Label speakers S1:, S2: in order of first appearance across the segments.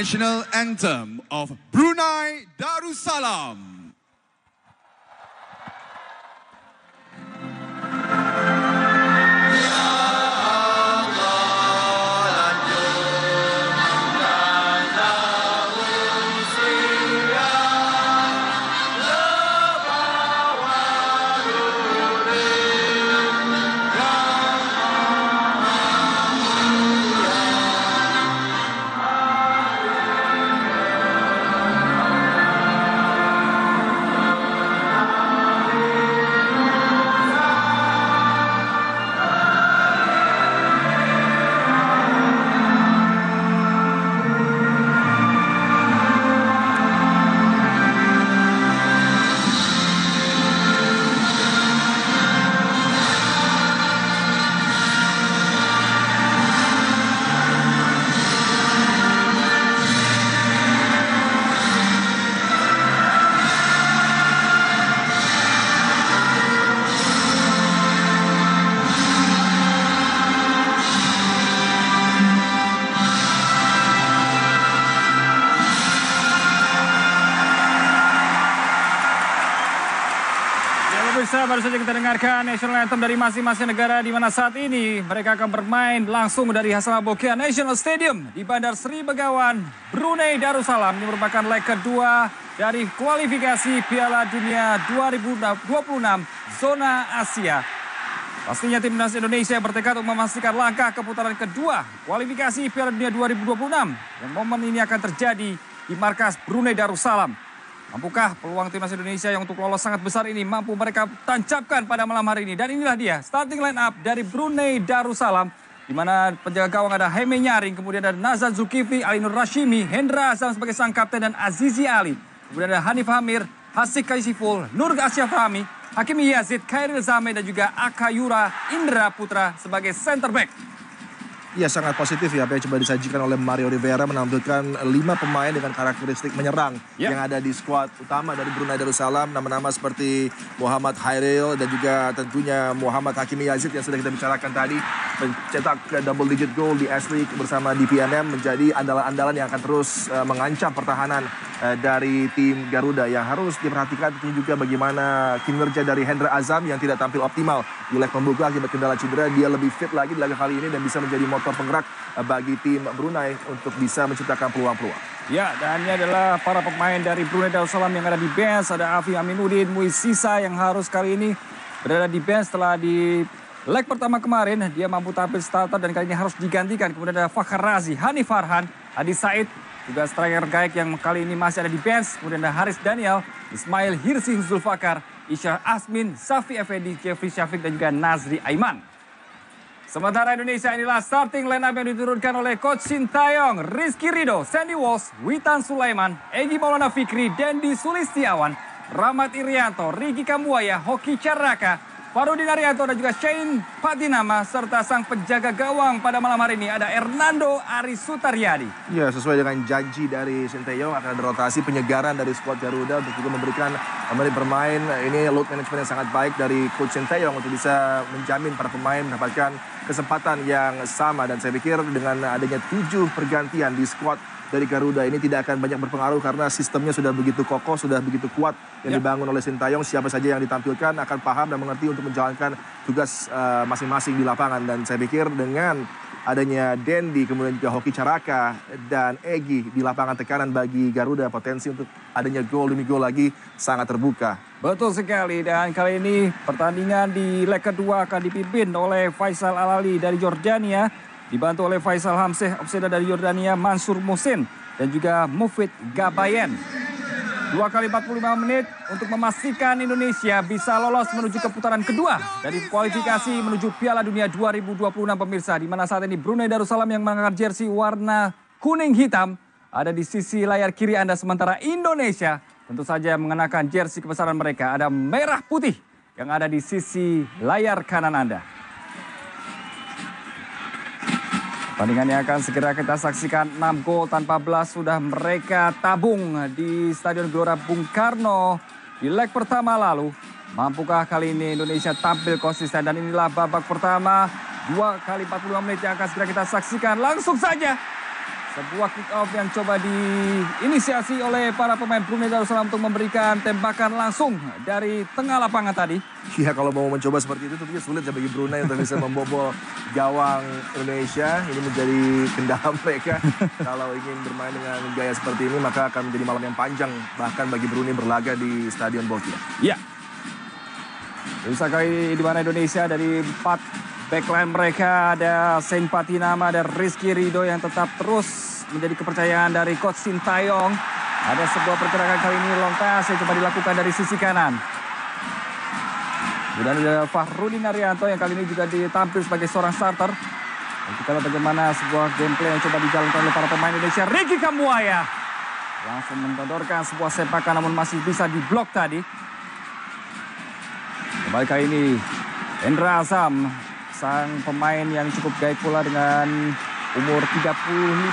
S1: national anthem of Brunei Darussalam.
S2: Baru saja kita dengarkan national anthem dari masing-masing negara di mana saat ini mereka akan bermain langsung dari Hassanal Bolkiah National Stadium di Bandar Sri Begawan, Brunei Darussalam. Ini merupakan leg kedua dari kualifikasi Piala Dunia 2026 zona Asia. Pastinya timnas Indonesia bertekad untuk memastikan langkah ke putaran kedua kualifikasi Piala Dunia 2026. Dan momen ini akan terjadi di markas Brunei Darussalam. Mampukah peluang timnas Indonesia yang untuk lolos sangat besar ini mampu mereka tancapkan pada malam hari ini? Dan inilah dia starting line up dari Brunei Darussalam. Di mana penjaga gawang ada Heme Nyaring, kemudian ada Nazar Zulkifli, Ali Nur Rashimi, Hendra Azam sebagai sang kapten dan Azizi Ali. Kemudian ada Hanif Hamir, Hasik Kaisiful, Nur Asyaf Fahmi, Hakimi Yazid, Khairil Zame dan juga Akayura Indra Putra sebagai center back.
S3: Ya, sangat positif ya apa yang coba disajikan oleh Mario Rivera, menampilkan 5 pemain dengan karakteristik menyerang yang ada di skuad utama dari Brunei Darussalam. Nama-nama seperti Muhammad Hairil dan juga tentunya Muhammad Hakimi Yazid yang sudah kita bicarakan tadi. Mencetak double digit goal di S-League bersama DPNM, menjadi andalan-andalan yang akan terus mengancam pertahanan dari tim Garuda. Yang harus diperhatikan tentunya juga bagaimana kinerja dari Hendra Azam yang tidak tampil optimal di leg pembuka akibat kendala cedera. Dia lebih fit lagi di laga kali ini dan bisa menjadi motor penggerak bagi tim Brunei untuk bisa menciptakan peluang-peluang.
S2: Ya, dan ini adalah para pemain dari Brunei Darussalam yang ada di bench. Ada Afi Aminuddin, Muiz Sisa yang harus kali ini berada di bench setelah di leg pertama kemarin dia mampu tampil starter dan kali ini harus digantikan. Kemudian ada Fakhar Razi, Hanif Farhan, Adi Said, juga striker Gaek yang kali ini masih ada di bench. Kemudian ada Haris Daniel, Ismail Hirsi Huzul Fakar, Isya Asmin, Safi Effendi, Jeffrey Syafiq dan juga Nazri Aiman. Sementara Indonesia inilah starting line up yang diturunkan oleh Coach Sintayong, Rizky Ridho, Sandy Walsh, Witan Sulaiman, Egy Maulana Fikri, Dendi Sulistiawan, Rahmat Irianto, Riki Kambuaya, Hoki Caraka, Farudin Arianto dan juga Shane Patinama serta sang penjaga gawang pada malam hari ini ada Hernando Arisutaryadi.
S3: Ya, sesuai dengan janji dari Sintayong akan ada rotasi penyegaran dari skuad Garuda untuk juga memberikan menit bermain. Ini load management yang sangat baik dari Coach Sintayong untuk bisa menjamin para pemain mendapatkan kesempatan yang sama. Dan saya pikir dengan adanya 7 pergantian di skuad dari Garuda ini tidak akan banyak berpengaruh karena sistemnya sudah begitu kokoh, sudah begitu kuat yang dibangun oleh Sintayong. Siapa saja yang ditampilkan akan paham dan mengerti untuk menjalankan tugas masing-masing di lapangan. Dan saya pikir dengan adanya Dendi, kemudian juga Hoki Caraka dan Egy di lapangan tekanan bagi Garuda, potensi untuk adanya gol demi gol lagi sangat terbuka.
S2: Betul sekali, dan kali ini pertandingan di leg kedua akan dipimpin oleh Faisal Alali dari Yordania, dibantu oleh Faisal Hamzeh Obseda dari Yordania, Mansur Musin dan juga Mufid Gabayen. 2 kali 45 menit untuk memastikan Indonesia bisa lolos menuju ke putaran kedua dari kualifikasi menuju Piala Dunia 2026 pemirsa. Di mana saat ini Brunei Darussalam yang mengenakan jersey warna kuning hitam ada di sisi layar kiri Anda, sementara Indonesia tentu saja mengenakan jersey kebesaran mereka ada merah putih yang ada di sisi layar kanan Anda. Pertandingannya akan segera kita saksikan. 6 gol tanpa belas sudah mereka tabung di Stadion Gelora Bung Karno di leg pertama lalu. Mampukah kali ini Indonesia tampil konsisten? Dan inilah babak pertama, 2 kali 45 menit yang akan segera kita saksikan. Langsung saja Sebuah kick off yang coba diinisiasi oleh para pemain Brunei Darussalam untuk memberikan tembakan langsung dari tengah lapangan tadi.
S3: Ya kalau mau mencoba seperti itu tentunya sulit ya bagi Brunei untuk bisa membobol gawang Indonesia. Ini menjadi kendala mereka. Kalau ingin bermain dengan gaya seperti ini maka akan menjadi malam yang panjang bahkan bagi Brunei berlaga di Stadion Bosnia.
S2: Ya. Bisa kali di mana Indonesia dari 4 backline mereka ada Saint Patinama, ada Rizky Ridho yang tetap terus menjadi kepercayaan dari Coach Sintayong. Ada sebuah pergerakan kali ini long pass yang coba dilakukan dari sisi kanan. Kemudian ada Fahrudin Arianto yang kali ini juga ditampil sebagai seorang starter. Dan kita lihat bagaimana sebuah gameplay yang coba dijalankan oleh para pemain Indonesia. Ricky Kambuaya langsung mendodorkan sebuah sepakan namun masih bisa diblok tadi. Kembali kali ini Hendra Azam, sang pemain yang cukup gaib pula dengan umur 35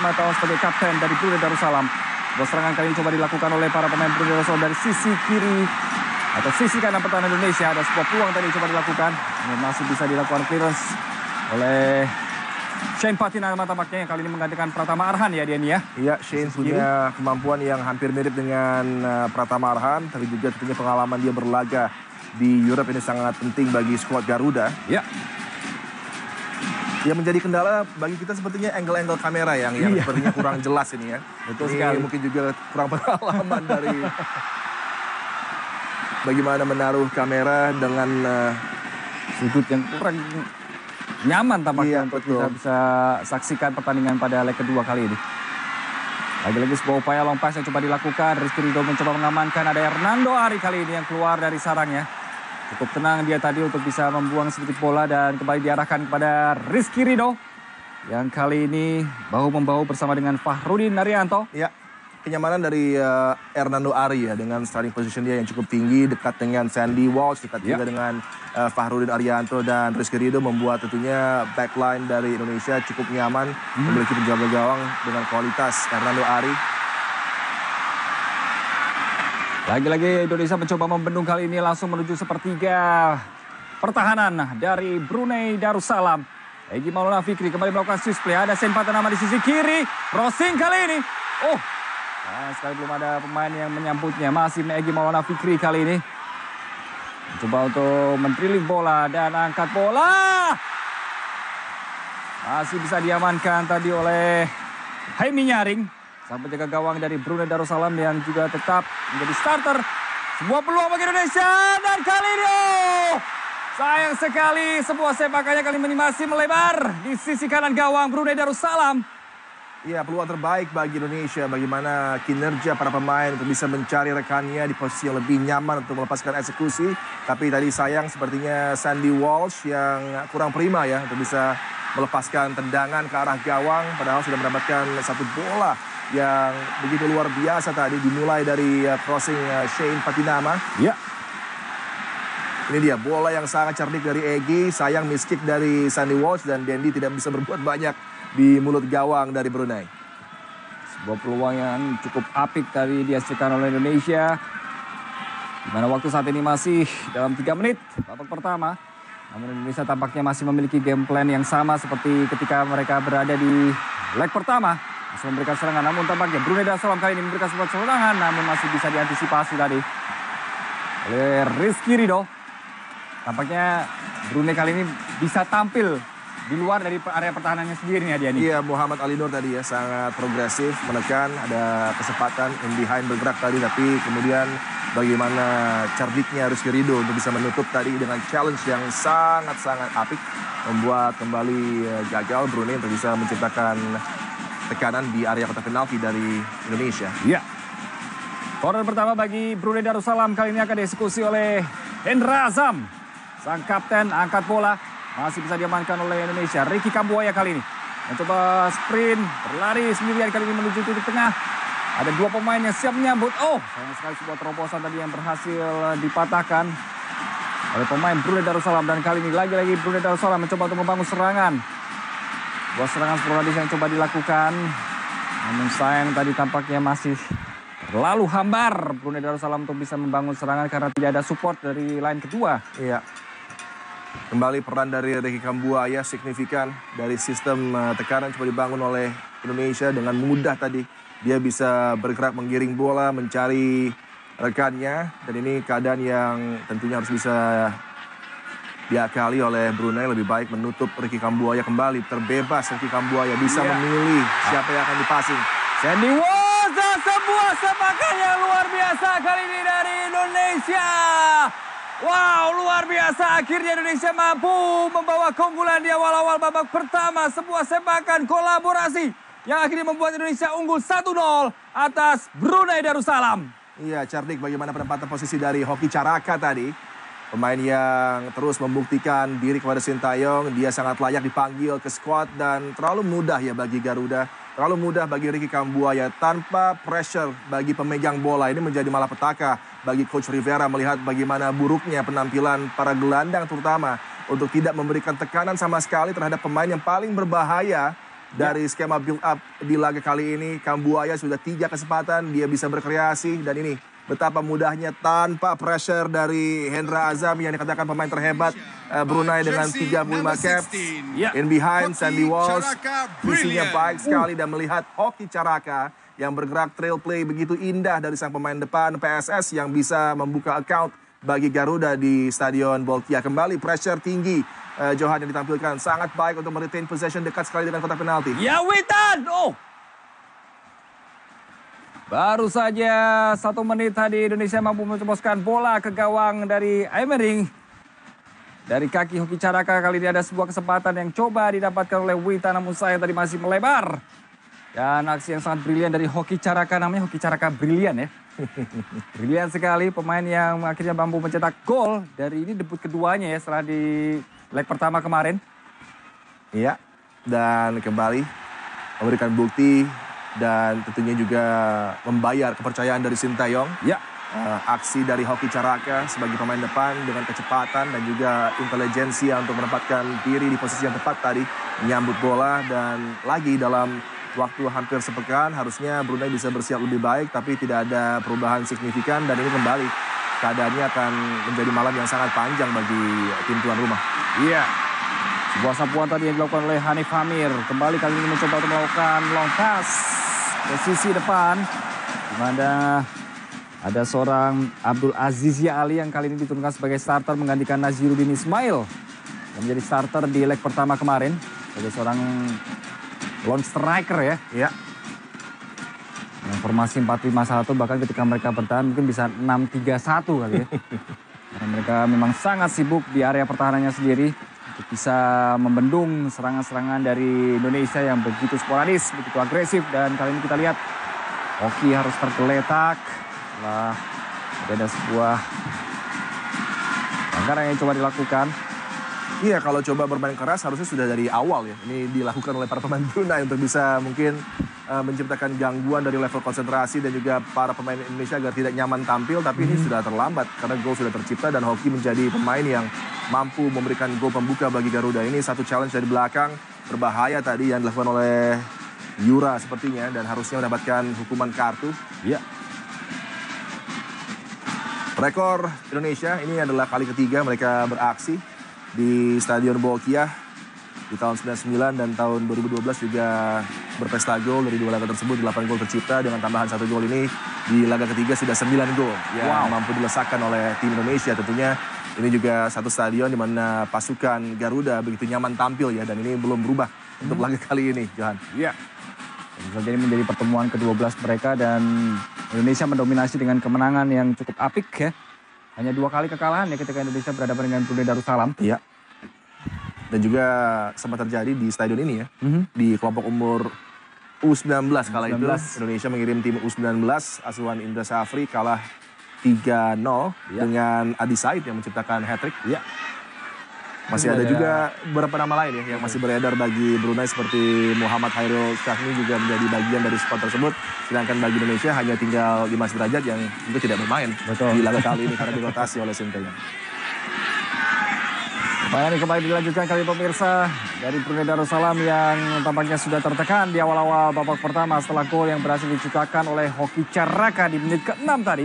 S2: tahun sebagai kapten dari Brunei Darussalam. Serangan kali ini coba dilakukan oleh para pemain Brunei Darussalam dari sisi kiri atau sisi kanan pertahanan Indonesia. Ada sebuah peluang tadi coba dilakukan. Ini masih bisa dilakukan clearance oleh Shane Patinama tampaknya yang kali ini menggantikan Pratama Arhan ya Dian ya.
S3: Iya, Shane punya kemampuan yang hampir mirip dengan Pratama Arhan, tapi juga tentunya pengalaman dia berlaga di Europe ini sangat penting bagi skuad Garuda.
S2: Ya.
S3: Yang menjadi kendala bagi kita sepertinya angle-angle kamera yang sepertinya kurang jelas ini ya.
S2: Betul
S3: ini
S2: sekali.
S3: Mungkin juga kurang pengalaman dari bagaimana menaruh kamera dengan
S2: sudut yang kurang nyaman tampaknya untuk
S3: betul.
S2: kita bisa saksikan pertandingan pada leg kedua kali ini. Lagi-lagi sebuah upaya long pass yang coba dilakukan. Rizky Ridho mencoba mengamankan. Ada Hernando Ari kali ini yang keluar dari sarangnya. Cukup tenang dia tadi untuk bisa membuang sedikit bola dan kembali diarahkan kepada Rizky Ridho. Yang kali ini bahu-membahu bersama dengan Fahrudin Arianto.
S3: ya kenyamanan dari Hernando Ari ya dengan starting position dia yang cukup tinggi dekat dengan Sandy Walsh, dekat juga dengan Fahrudin Arianto dan Rizky Ridho membuat tentunya backline dari Indonesia cukup nyaman memiliki penjaga gawang dengan kualitas Hernando Ari.
S2: Lagi-lagi Indonesia mencoba membendung kali ini langsung menuju sepertiga pertahanan dari Brunei Darussalam. Egy Maulana Fikri kembali melakukan switch play. Ada Saint Patinama di sisi kiri. Crossing kali ini. Sayang sekali belum ada pemain yang menyambutnya. Masih Egy Maulana Fikri kali ini. Coba untuk men-drilling bola dan angkat bola. Masih bisa diamankan tadi oleh Haimi Nyaring. Sang penjaga gawang dari Brunei Darussalam yang juga tetap menjadi starter. Sebuah peluang bagi Indonesia dan kali ini sayang sekali sebuah sepakannya kali ini masih melebar di sisi kanan gawang Brunei Darussalam.
S3: Iya, peluang terbaik bagi Indonesia bagaimana kinerja para pemain untuk bisa mencari rekannya di posisi yang lebih nyaman untuk melepaskan eksekusi. Tapi tadi sayang sepertinya Sandy Walsh yang kurang prima ya untuk bisa melepaskan tendangan ke arah gawang padahal sudah mendapatkan satu bola yang begitu luar biasa tadi dimulai dari crossing Shane Patinama.
S2: Ya.
S3: Ini dia bola yang sangat cerdik dari Egy, sayang miss kick dari Sandy Walsh dan Dendi tidak bisa berbuat banyak di mulut gawang dari Brunei.
S2: Sebuah peluang yang cukup apik tadi dihasilkan oleh Indonesia. Di mana waktu saat ini masih dalam 3 menit babak pertama. Namun Indonesia tampaknya masih memiliki game plan yang sama seperti ketika mereka berada di leg pertama. Masih memberikan serangan, namun tampaknya Brunei Darussalam kali ini memberikan sebuah serangan, namun masih bisa diantisipasi tadi oleh Rizky Ridho. Tampaknya Brunei kali ini bisa tampil di luar dari area pertahanannya sendiri nih Adiani.
S3: Iya, Muhammad Ali Nur tadi ya sangat progresif, menekan, ada kesempatan in behind bergerak tadi, tapi kemudian bagaimana cerdiknya Rizky Ridho untuk bisa menutup tadi dengan challenge yang sangat-sangat apik, membuat kembali gagal Brunei untuk bisa menciptakan tekanan di area kotak penalti dari Indonesia.
S2: Iya. Corner pertama bagi Brunei Darussalam kali ini akan dieksekusi oleh Hendra Azam. Sang kapten angkat bola. Masih bisa diamankan oleh Indonesia. Ricky Kambuaya kali ini mencoba sprint, berlari sendirian kali ini menuju titik tengah. Ada 2 pemain yang siap menyambut. Sayang sekali sebuah terobosan tadi yang berhasil dipatahkan oleh pemain Brunei Darussalam. Dan kali ini lagi-lagi Brunei Darussalam mencoba untuk membangun serangan. Sebuah serangan sporadis yang coba dilakukan. Namun sayang tadi tampaknya masih terlalu hambar Brunei Darussalam untuk bisa membangun serangan karena tidak ada support dari line kedua.
S3: Iya. Kembali peran dari Ricky Kambuaya signifikan dari sistem tekanan coba dibangun oleh Indonesia dengan mudah tadi. Dia bisa bergerak menggiring bola, mencari rekannya. Dan ini keadaan yang tentunya harus bisa diakali oleh Brunei. Lebih baik menutup Ricky Kambuaya kembali. Terbebas Ricky Kambuaya bisa memilih siapa yang akan dipasing.
S2: Sandy Woza, sebuah sepakan yang luar biasa kali ini dari Indonesia. Wow, luar biasa. Akhirnya Indonesia mampu membawa keunggulan di awal-awal babak pertama. Sebuah sepakan kolaborasi yang akhirnya membuat Indonesia unggul 1-0 atas Brunei Darussalam.
S3: Iya, cerdik bagaimana penempatan posisi dari Hoki Caraka tadi. Pemain yang terus membuktikan diri kepada Sintayong. Dia sangat layak dipanggil ke squad dan terlalu mudah ya bagi Garuda. Terlalu mudah bagi Ricky Kambuaya tanpa pressure bagi pemegang bola. Ini menjadi malapetaka bagi Coach Rivera melihat bagaimana buruknya penampilan para gelandang terutama untuk tidak memberikan tekanan sama sekali terhadap pemain yang paling berbahaya dari skema build up di laga kali ini. Kambuaya sudah 3 kesempatan, dia bisa berkreasi dan ini betapa mudahnya tanpa pressure dari Hendra Azam yang dikatakan pemain terhebat Brunei dengan 35 caps. In behind, Sandy Walsh visinya baik sekali dan melihat Hoki Caraka yang bergerak trail play begitu indah dari sang pemain depan PSS yang bisa membuka account bagi Garuda di Stadion Bolkiah. Kembali pressure tinggi Johan yang ditampilkan sangat baik untuk meretain possession dekat sekali dengan kotak penalti.
S2: Ya Witan, baru saja 1 menit tadi Indonesia mampu mencoboskan bola ke gawang dari Aymering. Dari kaki Hoki Caraka kali ini ada sebuah kesempatan yang coba didapatkan oleh Witan namun sayang tadi masih melebar. Dan aksi yang sangat brilian dari Hoki Caraka, namanya Hoki Caraka brilian ya. Brilian sekali pemain yang akhirnya mampu mencetak gol dari ini debut keduanya ya setelah di leg pertama kemarin.
S3: Iya, dan kembali memberikan bukti dan tentunya juga membayar kepercayaan dari Sintayong.
S2: Ya.
S3: Aksi dari Hoki Caraka sebagai pemain depan dengan kecepatan dan juga intelijensia untuk menempatkan diri di posisi yang tepat tadi. Menyambut bola dan lagi dalam waktu hampir sepekan harusnya Brunei bisa bersiap lebih baik tapi tidak ada perubahan signifikan dan ini kembali keadaannya akan menjadi malam yang sangat panjang bagi tim tuan rumah.
S2: Iya. Sebuah sapuan tadi yang dilakukan oleh Hanif Hamir. Kembali kali ini mencoba untuk melakukan long pass ke sisi depan. Di mana ada seorang Abdul Aziz Ya Ali yang kali ini diturunkan sebagai starter menggantikan Naziruddin Ismail. Yang menjadi starter di leg pertama kemarin. Sebagai seorang lone striker ya.
S3: Iya.
S2: Yang formasi 4-5-1 bahkan ketika mereka bertahan mungkin bisa 6-3-1 kali ya. Karena mereka memang sangat sibuk di area pertahanannya sendiri. Untuk bisa membendung serangan-serangan dari Indonesia yang begitu sporadis, begitu agresif. Dan kali ini kita lihat Hoki harus tergeletak. Setelah ada sebuah pelanggaran yang coba dilakukan.
S3: Iya, kalau coba bermain keras harusnya sudah dari awal ya. Ini dilakukan oleh para pemain Brunei untuk bisa mungkin menciptakan gangguan dari level konsentrasi dan juga para pemain Indonesia agar tidak nyaman tampil. Tapi ini sudah terlambat karena gol sudah tercipta dan Hoki menjadi pemain yang mampu memberikan gol pembuka bagi Garuda. Ini satu challenge dari belakang berbahaya tadi yang dilakukan oleh Yura sepertinya dan harusnya mendapatkan hukuman kartu.
S2: Iya.
S3: Rekor Indonesia ini adalah kali ketiga mereka beraksi di Stadion Bolkiah di tahun 99 dan tahun 2012 juga berpesta gol dari 2 laga tersebut 8 gol tercipta dengan tambahan 1 gol ini di laga ketiga sudah 9 gol yang mampu dilesakkan oleh tim Indonesia. Tentunya ini juga satu stadion di mana pasukan Garuda begitu nyaman tampil ya dan ini belum berubah untuk laga kali ini, Johan.
S2: Iya. Jadi menjadi pertemuan ke-12 mereka dan Indonesia mendominasi dengan kemenangan yang cukup apik ya. Hanya 2 kali kekalahan ya ketika Indonesia berhadapan dengan Brunei Darussalam.
S3: Iya. Dan juga sempat terjadi di stadion ini ya. Di kelompok umur U19 kala itu Indonesia mengirim tim U19 asuhan Indra Safri kalah 3-0 dengan Adi Said yang menciptakan hat-trick.
S2: Iya.
S3: Masih ada juga beberapa nama lain ya yang masih beredar bagi Brunei seperti Muhammad Hairul Syahmi juga menjadi bagian dari squad tersebut. Sedangkan bagi Indonesia hanya tinggal Dimas Derajat yang juga tidak bermain di laga kali ini karena dirotasi oleh Sintayong.
S2: Permainan ini kembali dilanjutkan kali pemirsa dari Brunei Darussalam yang tampaknya sudah tertekan di awal-awal babak pertama setelah gol yang berhasil diciptakan oleh Hoki Caraka di menit ke-6 tadi.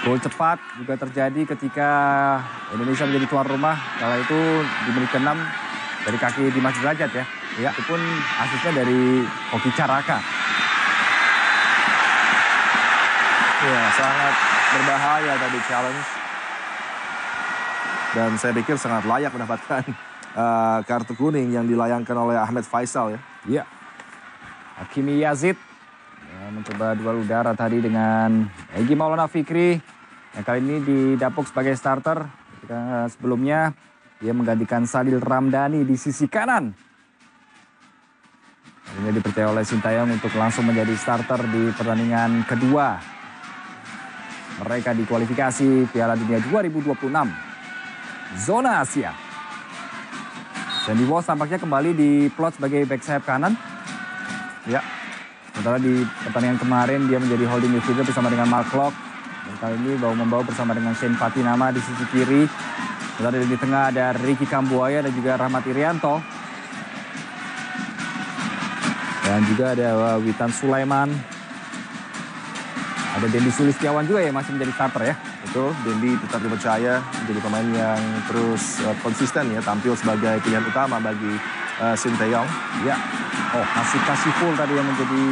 S2: Gol cepat juga terjadi ketika Indonesia menjadi tuan rumah. Kala itu di menit ke-6 dari kaki Dimas Derajat ya. Ya, itu pun asisnya dari Hoki Caraka.
S3: Ya, sangat berbahaya tadi challenge. Dan saya pikir sangat layak mendapatkan kartu kuning yang dilayangkan oleh Ahmed Faisal ya.
S2: Iya. Hakimi Yazid mencoba duel udara tadi dengan Egy Maulana Fikri. Yang kali ini didapuk sebagai starter. Ketika sebelumnya dia menggantikan Sadil Ramdhani di sisi kanan. Ini dipercaya oleh Sintayong untuk langsung menjadi starter di pertandingan kedua mereka di kualifikasi Piala Dunia 2026 zona Asia. Sandy Walsh tampaknya kembali diplot sebagai back sayap kanan. Ya, sementara di pertandingan kemarin dia menjadi holding midfielder bersama dengan Mark Klok. Dan kali ini membawa bersama dengan Shane Patinama di sisi kiri. Sementara di tengah ada Ricky Kambuaya dan juga Rahmat Irianto. Dan juga ada Witan Sulaiman. Ada Dendi Sulistiawan juga ya masih menjadi starter ya.
S3: Betul, Dendi tetap dipercaya menjadi pemain yang terus konsisten ya, tampil sebagai pilihan utama bagi Sintayong.
S2: Ya, kasih full tadi yang menjadi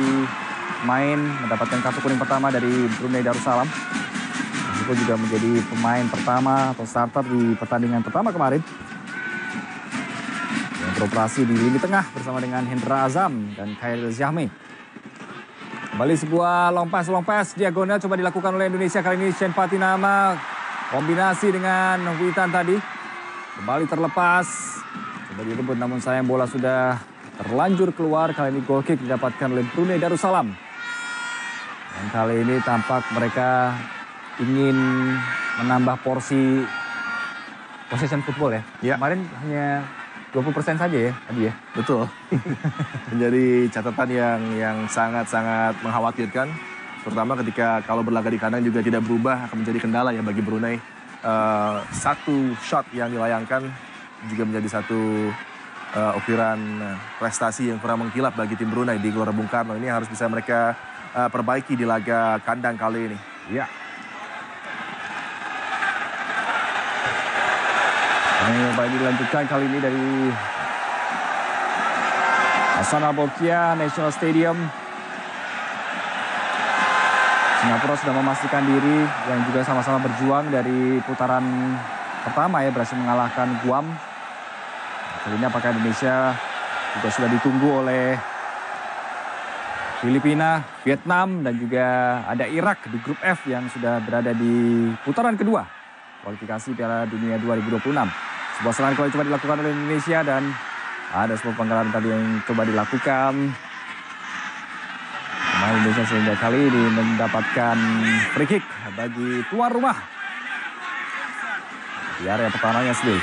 S2: main mendapatkan kartu kuning pertama dari Brunei Darussalam. Meskipun juga menjadi pemain pertama atau starter di pertandingan pertama kemarin. Yang beroperasi di lini tengah bersama dengan Hendra Azam dan Khairil Zahmi. Kembali sebuah lompas diagonal coba dilakukan oleh Indonesia. Kali ini Shane Patinama kombinasi dengan Witan tadi. Kembali terlepas. Coba direbut namun sayang bola sudah terlanjur keluar. Kali ini goal kick didapatkan oleh Brunei Darussalam. Dan kali ini tampak mereka ingin menambah porsi possession football ya. Kemarin hanya 20% saja ya tadi ya.
S3: Betul. Menjadi catatan yang sangat-sangat mengkhawatirkan. Terutama ketika kalau berlaga di kandang juga tidak berubah akan menjadi kendala ya bagi Brunei. Satu shot yang dilayangkan juga menjadi satu ukiran prestasi yang kurang mengkilap bagi tim Brunei di Gelora Bung Karno. Ini harus bisa mereka perbaiki di laga kandang kali ini.
S2: Ya. Ini kembali dilanjutkan kali ini dari Hassanal Bolkiah National Stadium. Singapura sudah memastikan diri yang juga sama-sama berjuang dari putaran pertama ya, berhasil mengalahkan Guam. Kali ini apakah Indonesia juga sudah ditunggu oleh Filipina, Vietnam dan juga ada Irak di grup F yang sudah berada di putaran kedua kualifikasi Piala Dunia 2026. Sebuah serangan kembali coba dilakukan oleh Indonesia dan ada sebuah pelanggaran tadi yang coba dilakukan. Pemain Indonesia sehingga kali ini mendapatkan free kick bagi tuan rumah di area pertahanannya sendiri.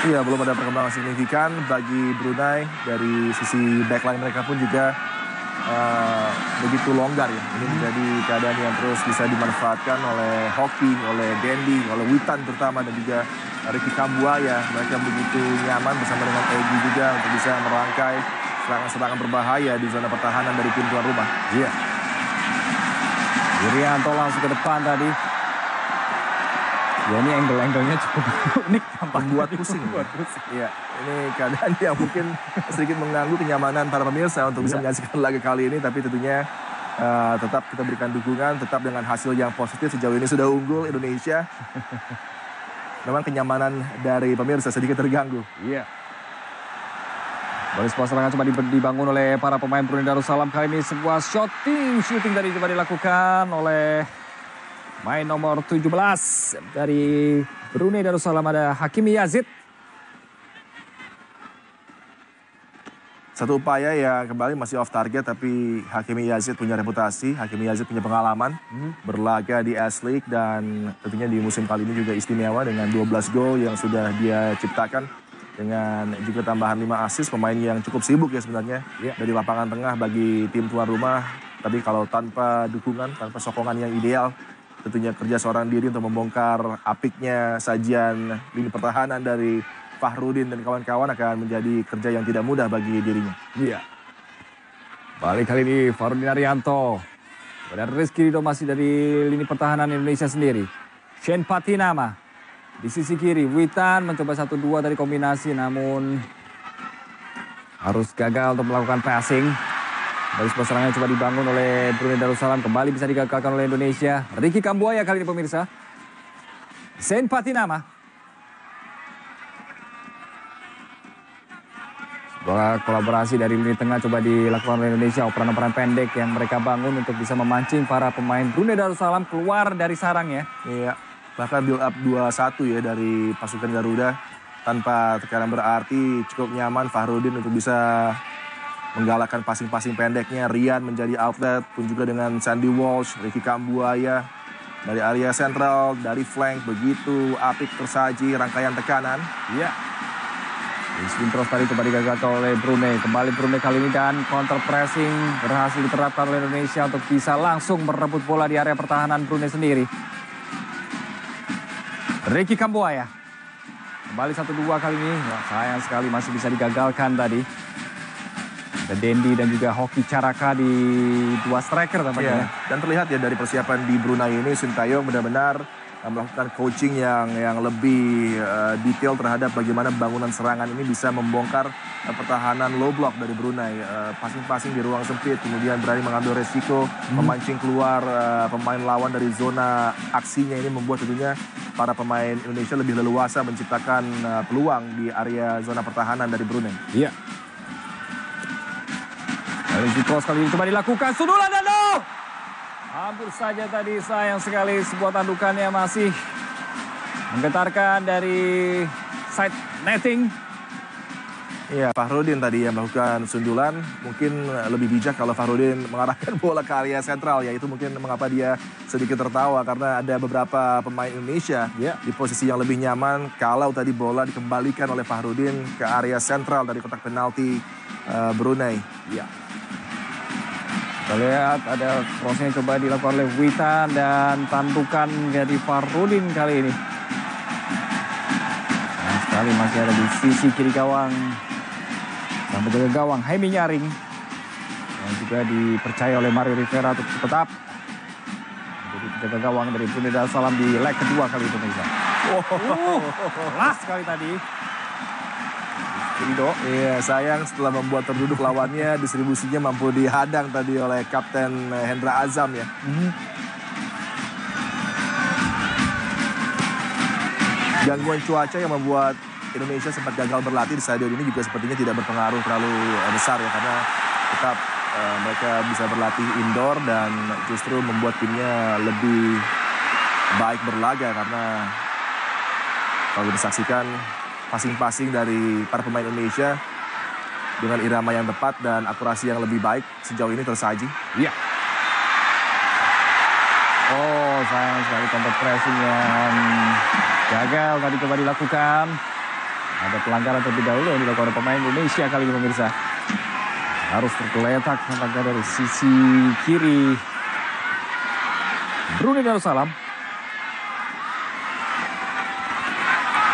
S3: Iya, belum ada perkembangan signifikan bagi Brunei. Dari sisi backline mereka pun juga begitu longgar ya. Ini menjadi keadaan yang terus bisa dimanfaatkan oleh Hoki, oleh Dendi, oleh Witan terutama dan juga Ricky Kambuaya. Mereka begitu nyaman bersama dengan Egy juga untuk bisa merangkai serangan-serangan berbahaya di zona pertahanan dari tim tuan rumah.
S2: Iya. Irianto langsung ke depan tadi. Ya ini angle-angle-nya cukup unik.
S3: Membuat pusing. Iya, ini keadaan yang mungkin sedikit mengganggu kenyamanan para pemirsa untuk bisa menyaksikan laga kali ini. Tapi tentunya tetap kita berikan dukungan, tetap dengan hasil yang positif. Sejauh ini sudah unggul Indonesia. Memang kenyamanan dari pemirsa sedikit terganggu.
S2: Iya. Baru sebuah serangan coba dibangun oleh para pemain Brunei Darussalam. Kali ini sebuah shooting tadi coba dilakukan oleh main nomor 17 dari Brunei Darussalam, ada Hakimi Yazid.
S3: Satu upaya yang kembali masih off target, tapi Hakimi Yazid punya reputasi, Hakimi Yazid punya pengalaman berlaga di S-League dan tentunya di musim kali ini juga istimewa dengan 12 gol yang sudah dia ciptakan dengan juga tambahan 5 assist. Pemain yang cukup sibuk ya sebenarnya dari lapangan tengah bagi tim tuan rumah, tapi kalau tanpa dukungan, tanpa sokongan yang ideal, tentunya kerja seorang diri untuk membongkar apiknya sajian lini pertahanan dari Fahrudin dan kawan-kawan akan menjadi kerja yang tidak mudah bagi dirinya.
S2: Iya. Balik kali ini Fahrudin Arianto. Dan Rizky Ridho masih dari lini pertahanan Indonesia sendiri. Shane Patinama di sisi kiri. Witan mencoba 1-2 dari kombinasi namun harus gagal untuk melakukan passing. Dari sebuah serangan coba dibangun oleh Brunei Darussalam. Kembali bisa digagalkan oleh Indonesia. Ricky Kambuaya kali ini pemirsa. Shane Patinama. Bola kolaborasi dari lini tengah coba dilakukan oleh Indonesia. Operan-operan pendek yang mereka bangun untuk bisa memancing para pemain Brunei Darussalam keluar dari sarang ya.
S3: Iya, bahkan build up 2-1 ya dari pasukan Garuda. Tanpa tekanan berarti cukup nyaman Fahrudin untuk bisa menggalakkan passing-passing pendeknya. Rian menjadi outlet pun juga dengan Sandy Walsh, Ricky Kambuaya. Dari area sentral, dari flank begitu apik tersaji rangkaian tekanan.
S2: Iya. Spin cross tadi coba digagalkan oleh Brunei. Kembali Brunei kali ini dan counter pressing berhasil diterapkan oleh Indonesia untuk bisa langsung merebut bola di area pertahanan Brunei sendiri. Ricky Kambuaya. Kembali 1-2 kali ini. Wah, sayang sekali masih bisa digagalkan tadi. Ada Dendi dan juga Hoki Caraka di dua striker tampaknya.
S3: Ya, dan terlihat ya dari persiapan di Brunei ini Sintayong benar-benar melakukan coaching yang lebih detail terhadap bagaimana bangunan serangan ini bisa membongkar pertahanan low block dari Brunei. Passing-passing di ruang sempit, kemudian berani mengambil resiko, memancing keluar pemain lawan dari zona aksinya. Ini membuat tentunya para pemain Indonesia lebih leluasa menciptakan peluang di area zona pertahanan dari Brunei.
S2: Iya. Kali cross kali ini coba dilakukan, sundulan dan hampir saja tadi, sayang sekali sebuah tandukannya masih menggetarkan dari side netting.
S3: Iya, Fahrudin tadi yang melakukan sundulan. Mungkin lebih bijak kalau Fahrudin mengarahkan bola ke area sentral. Yaitu mungkin mengapa dia sedikit tertawa. Karena ada beberapa pemain Indonesia di posisi yang lebih nyaman. Kalau tadi bola dikembalikan oleh Fahrudin ke area sentral dari kotak penalti Brunei.
S2: Iya. Kita lihat ada crossnya coba dilakukan oleh Witan dan tandukan dari Fahrudin kali ini. Nah, sekali masih ada di sisi kiri gawang. Dan penjaga gawang Haimi Nyaring. Yang juga dipercaya oleh Mario Rivera untuk tetap menjadi penjaga gawang dari Brunei Darussalam di leg kedua kali itu. Kelas sekali tadi.
S3: Ridho. Iya, sayang setelah membuat terduduk lawannya, distribusinya mampu dihadang tadi oleh Kapten Hendra Azam ya. Gangguan cuaca yang membuat Indonesia sempat gagal berlatih di stadion ini juga sepertinya tidak berpengaruh terlalu besar ya, karena tetap mereka bisa berlatih indoor dan justru membuat timnya lebih baik berlaga karena kalau disaksikan passing-passing dari para pemain Indonesia dengan irama yang tepat dan akurasi yang lebih baik sejauh ini tersaji.
S2: Iya. Oh, sayang sekali counter pressing yang gagal tadi coba dilakukan. Ada pelanggaran terlebih dahulu yang dilakukan oleh pemain Indonesia kali ini pemirsa. Harus tergeletak tampaknya dari sisi kiri Brunei Darussalam.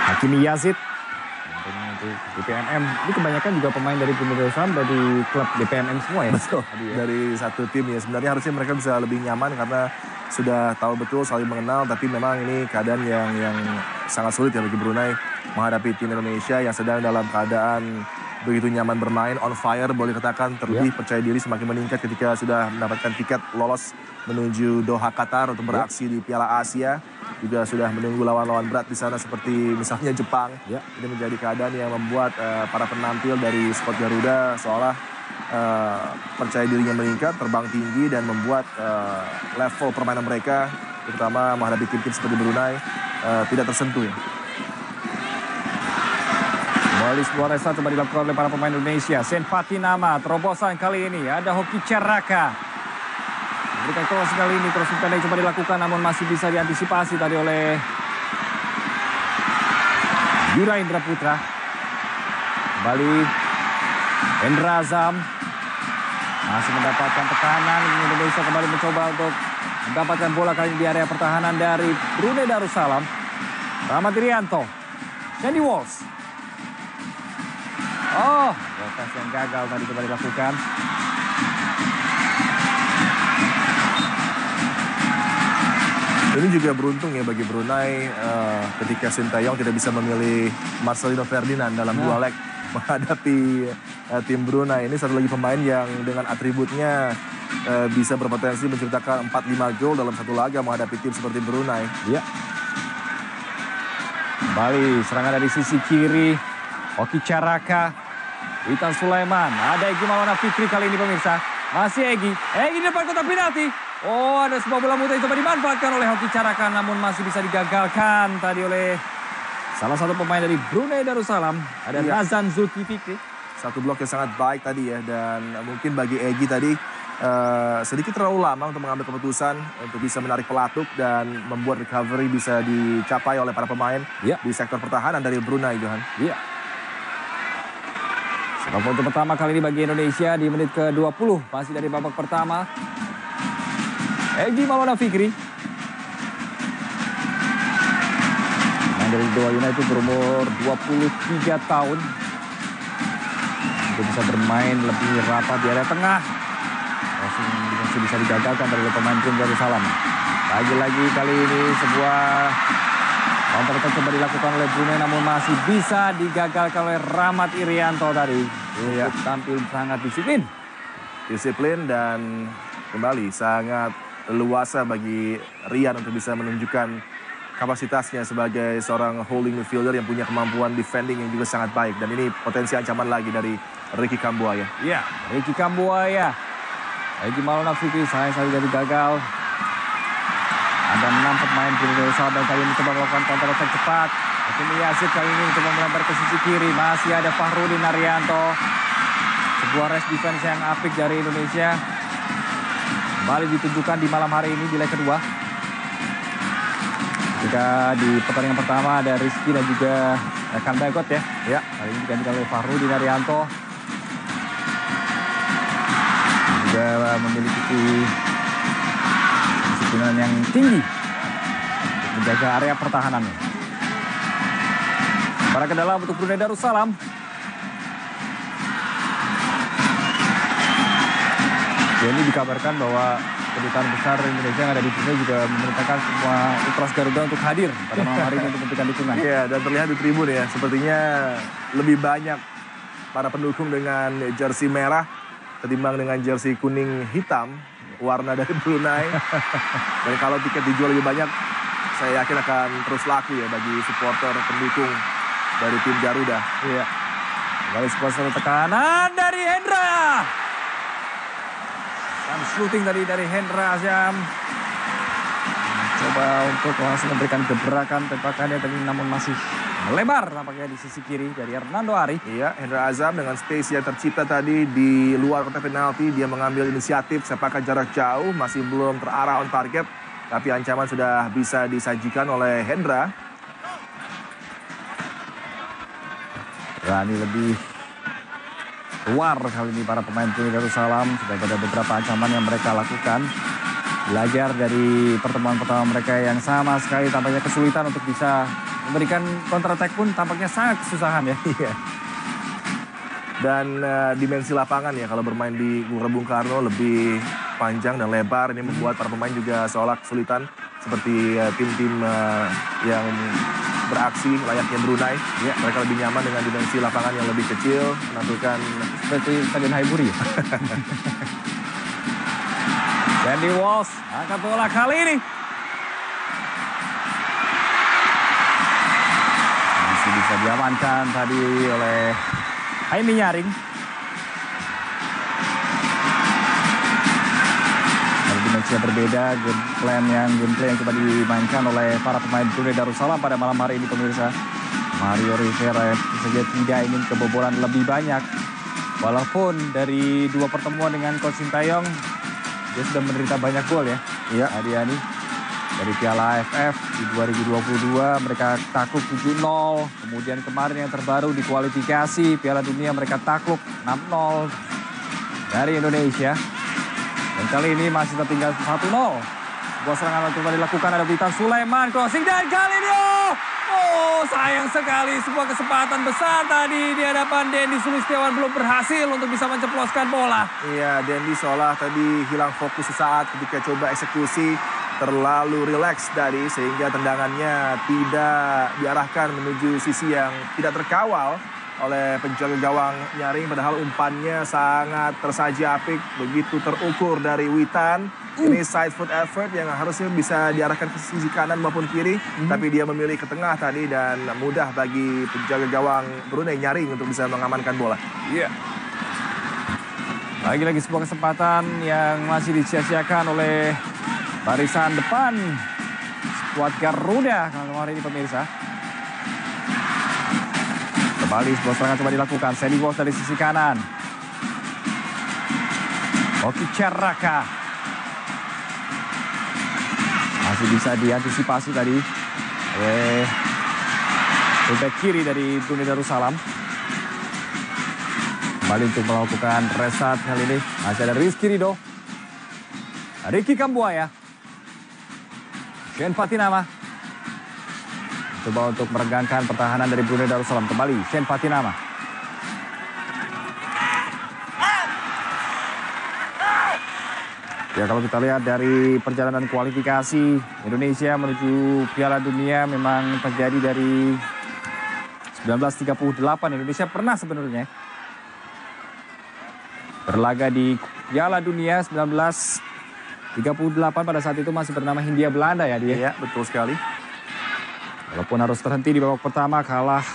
S2: Hakimi Yazid. DPMM, ini kebanyakan juga pemain dari Brunei Darussalam dari klub DPMM semua ya?
S3: Betul, dari satu tim ya. Sebenarnya harusnya mereka bisa lebih nyaman karena sudah tahu betul saling mengenal. Tapi memang ini keadaan yang sangat sulit ya bagi Brunei menghadapi tim Indonesia yang sedang dalam keadaan begitu nyaman bermain, on fire boleh katakan. Terlebih percaya diri semakin meningkat ketika sudah mendapatkan tiket lolos menuju Doha, Qatar untuk beraksi di Piala Asia. Juga sudah menunggu lawan-lawan berat di sana seperti misalnya Jepang. Ini menjadi keadaan yang membuat para penampil dari skuad Garuda seolah percaya dirinya meningkat, terbang tinggi dan membuat level permainan mereka, terutama menghadapi tim-tim seperti Brunei, tidak tersentuh ya.
S2: Kembali sebuah restart coba dilakukan oleh para pemain Indonesia. Shane Patinama, terobosan kali ini ada Hoki Caraka. Berikan cross kali ini, cross pendek coba dilakukan namun masih bisa diantisipasi tadi oleh Yura Indra Putra. Kembali Hendra Azam masih mendapatkan tekanan. Indonesia kembali mencoba untuk mendapatkan bola kali ini di area pertahanan dari Brunei Darussalam. Rahmat Irianto, Sandy Walsh. Oh, rotas yang gagal tadi coba dilakukan.
S3: Ini juga beruntung ya bagi Brunei ketika Sinteyong tidak bisa memilih Marcelino Ferdinand dalam dua leg menghadapi tim Brunei. Ini satu lagi pemain yang dengan atributnya bisa berpotensi menciptakan 4-5 gol dalam satu laga menghadapi tim seperti Brunei.
S2: Ya. Kembali serangan dari sisi kiri. Hoki Caraka. Witan Sulaiman. Ada Egy Maulana Fikri kali ini pemirsa. Masih Egy. Egy di depan kotak penalti. Oh, ada sebuah bola muter yang coba dimanfaatkan oleh Hoki Caraka, namun masih bisa digagalkan tadi oleh salah satu pemain dari Brunei Darussalam. Ada Nazan Zulkifli.
S3: Satu blok yang sangat baik tadi ya, dan mungkin bagi Egy tadi sedikit terlalu lama untuk mengambil keputusan untuk bisa menarik pelatuk dan membuat recovery bisa dicapai oleh para pemain di sektor pertahanan dari Brunei, Johan.
S2: Iya. Sebab untuk pertama kali ini bagi Indonesia di menit ke-20, masih dari babak pertama. Egy Maulana Fikri. Pemain dari Dewa United berumur 23 tahun. Untuk bisa bermain lebih rapat di area tengah. Masih bisa digagalkan dari pemain Brunei Darussalam. Lagi-lagi kali ini sebuah counter attack coba dilakukan oleh Brunei, namun masih bisa digagalkan oleh Rahmat Irianto tadi. Untuk tampil sangat disiplin.
S3: Disiplin dan kembali sangat leluasa bagi Rian untuk bisa menunjukkan kapasitasnya sebagai seorang holding midfielder yang punya kemampuan defending yang juga sangat baik. Dan ini potensi ancaman lagi dari Ricky Kambuaya.
S2: Iya, Ricky Kambuaya. Egy Maulana Fikri sayang sekali dari gagal. Ada 6 pemain Brunei Darussalam dan kali ini coba melakukan counter attack cepat. Hakimi Yazid kali ini coba melebar ke sisi kiri. Masih ada Fahrudin Arianto. Sebuah race defense yang apik dari Indonesia. Kembali ditunjukkan di malam hari ini di leg kedua. Jika di pertandingan pertama ada Rizky dan juga Rekan Bagot ya. Ya, kali ini digantikan oleh Fahrudin Arianto. Juga memiliki disiplinan yang tinggi untuk menjaga area pertahanannya. Para ke dalam untuk Brunei Darussalam. Ini dikabarkan bahwa kedutaan besar Indonesia yang ada di Brunei juga memerintahkan semua Ultras Garuda untuk hadir pada malam hari ini untuk memberikan dukungan.
S3: Iya, dan terlihat di tribun ya, sepertinya lebih banyak para pendukung dengan jersey merah ketimbang dengan jersey kuning hitam, warna dari Brunei. Dan kalau tiket dijual lebih banyak, saya yakin akan terus laku ya bagi supporter pendukung dari tim Garuda.
S2: Iya. Kembali sponsor tekanan dari Hendra. Dan shooting tadi dari Hendra Azam. Coba untuk langsung memberikan gebrakan tembakannya tadi, namun masih melebar nampaknya di sisi kiri dari Hernando Ari.
S3: Iya, Hendra Azam dengan space yang tercipta tadi di luar kotak penalti, dia mengambil inisiatif sepakat jarak jauh, masih belum terarah on target, tapi ancaman sudah bisa disajikan oleh Hendra.
S2: Berani lebih keluar kali ini para pemain Brunei Darussalam. Sudah ada beberapa ancaman yang mereka lakukan. Belajar dari pertemuan pertama mereka yang sama sekali tampaknya kesulitan untuk bisa memberikan counter attack pun tampaknya sangat kesusahan ya.
S3: Dan dimensi lapangan ya kalau bermain di Gelora Bung Karno lebih panjang dan lebar. Ini membuat para pemain juga seolah kesulitan seperti tim-tim yang beraksi layaknya Brunei. Ya, mereka lebih nyaman dengan dimensi lapangan yang lebih kecil, menampilkan
S2: seperti Stadion Haiburi ya. Danny Walsh angkat bola kali ini. Masih bisa diamankan tadi oleh Aimi Nyaring. Dimensi yang berbeda, gameplay yang coba dimainkan oleh para pemain Brunei Darussalam pada malam hari ini pemirsa. Mario Rivera saja tidak ingin kebobolan lebih banyak. Walaupun dari 2 pertemuan dengan Coach Sinteyong, dia sudah menderita banyak gol ya. Iya, Adiani. Dari Piala AFF di 2022 mereka takluk 7-0. Kemudian kemarin yang terbaru di kualifikasi Piala Dunia mereka takluk 6-0 dari Indonesia. Dan kali ini masih tertinggal 1-0. Sebuah serangan coba dilakukan, ada Witan Sulaiman, crossing dan kali ini sayang sekali sebuah kesempatan besar tadi di hadapan Dendi Sulistiawan belum berhasil untuk bisa menceploskan bola.
S3: Iya, Dendi seolah tadi hilang fokus sesaat ketika coba eksekusi, terlalu rileks tadi sehingga tendangannya tidak diarahkan menuju sisi yang tidak terkawal oleh penjaga gawang Nyaring, padahal umpannya sangat tersaji apik, begitu terukur dari Witan. Ini side foot effort yang harusnya bisa diarahkan ke sisi kanan maupun kiri, tapi dia memilih ke tengah tadi dan mudah bagi penjaga gawang Brunei Nyaring untuk bisa mengamankan bola.
S2: Iya. Lagi-lagi sebuah kesempatan yang masih disia-siakan oleh barisan depan skuad Garuda kalau hari ini pemirsa. Kembali sebuah serangan coba dilakukan. Sandy Walsh dari sisi kanan. Oki Caraka. Masih bisa diantisipasi tadi oleh back kiri dari Brunei Darussalam. Kembali untuk melakukan reset kali ini. Masih ada Rizky Ridho. Ricky Kambuaya. Shane Patinama. Coba untuk meregangkan pertahanan dari Brunei Darussalam. Kembali Shane Patinama. Ya, kalau kita lihat dari perjalanan kualifikasi Indonesia menuju Piala Dunia memang terjadi dari 1938. Indonesia pernah sebenarnya berlaga di Piala Dunia 1938, pada saat itu masih bernama Hindia Belanda ya dia.
S3: Iya, betul sekali.
S2: Walaupun harus terhenti di babak pertama kalah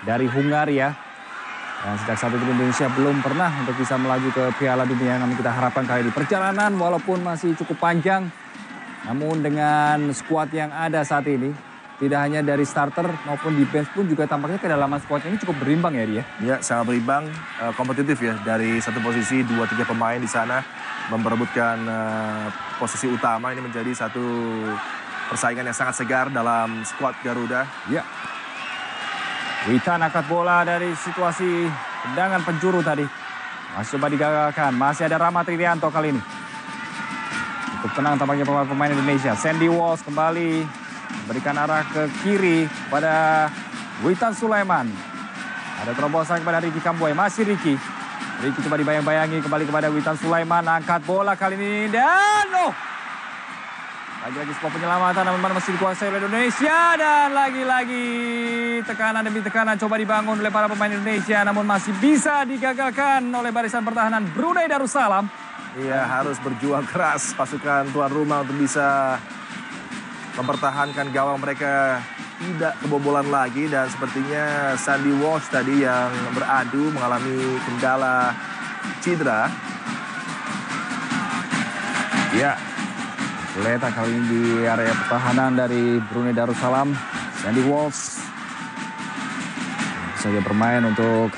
S2: dari Hungaria. Dan sejak saat itu Indonesia belum pernah untuk bisa melaju ke Piala Dunia. Namun kita harapkan kali ini perjalanan walaupun masih cukup panjang. Namun dengan skuad yang ada saat ini, tidak hanya dari starter maupun di bench pun juga tampaknya kedalaman skuad ini cukup berimbang ya dia.
S3: Ya, sangat berimbang, kompetitif ya. Dari satu posisi 2-3 pemain di sana memperebutkan posisi utama. Ini menjadi satu persaingan yang sangat segar dalam skuad Garuda.
S2: Ya. Witan angkat bola dari situasi tendangan penjuru tadi. Masih coba digagalkan. Masih ada Rama Tridianto kali ini. Cukup tenang tampaknya pemain Indonesia. Sandy Walsh kembali memberikan arah ke kiri pada Witan Sulaiman. Ada terobosan kepada Ricky Kambuaya. Masih Ricky. Ricky coba dibayang-bayangi kembali kepada Witan Sulaiman. Angkat bola kali ini dan lagi-lagi sebuah penyelamatan namun masih dikuasai oleh Indonesia. Dan lagi-lagi tekanan demi tekanan coba dibangun oleh para pemain Indonesia. Namun masih bisa digagalkan oleh barisan pertahanan Brunei Darussalam.
S3: Iya, harus berjuang keras pasukan tuan rumah untuk bisa mempertahankan gawang mereka tidak kebobolan lagi. Dan sepertinya Sandy Walsh tadi yang beradu mengalami kendala cedera.
S2: Ya. Letak kali ini di area pertahanan dari Brunei Darussalam. Sandy Walsh saja bermain untuk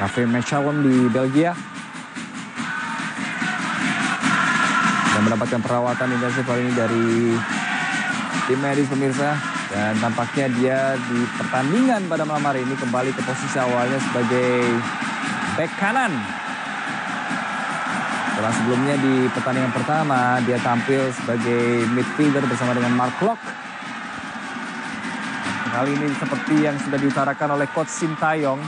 S2: Cafe Mechelen di Belgia. Dan mendapatkan perawatan intensif kali ini dari tim medis pemirsa. Dan tampaknya dia di pertandingan pada malam hari ini kembali ke posisi awalnya sebagai bek kanan. Setelah sebelumnya di pertandingan pertama dia tampil sebagai midfielder bersama dengan Mark Locke. Kali ini seperti yang sudah diutarakan oleh Coach Sintayong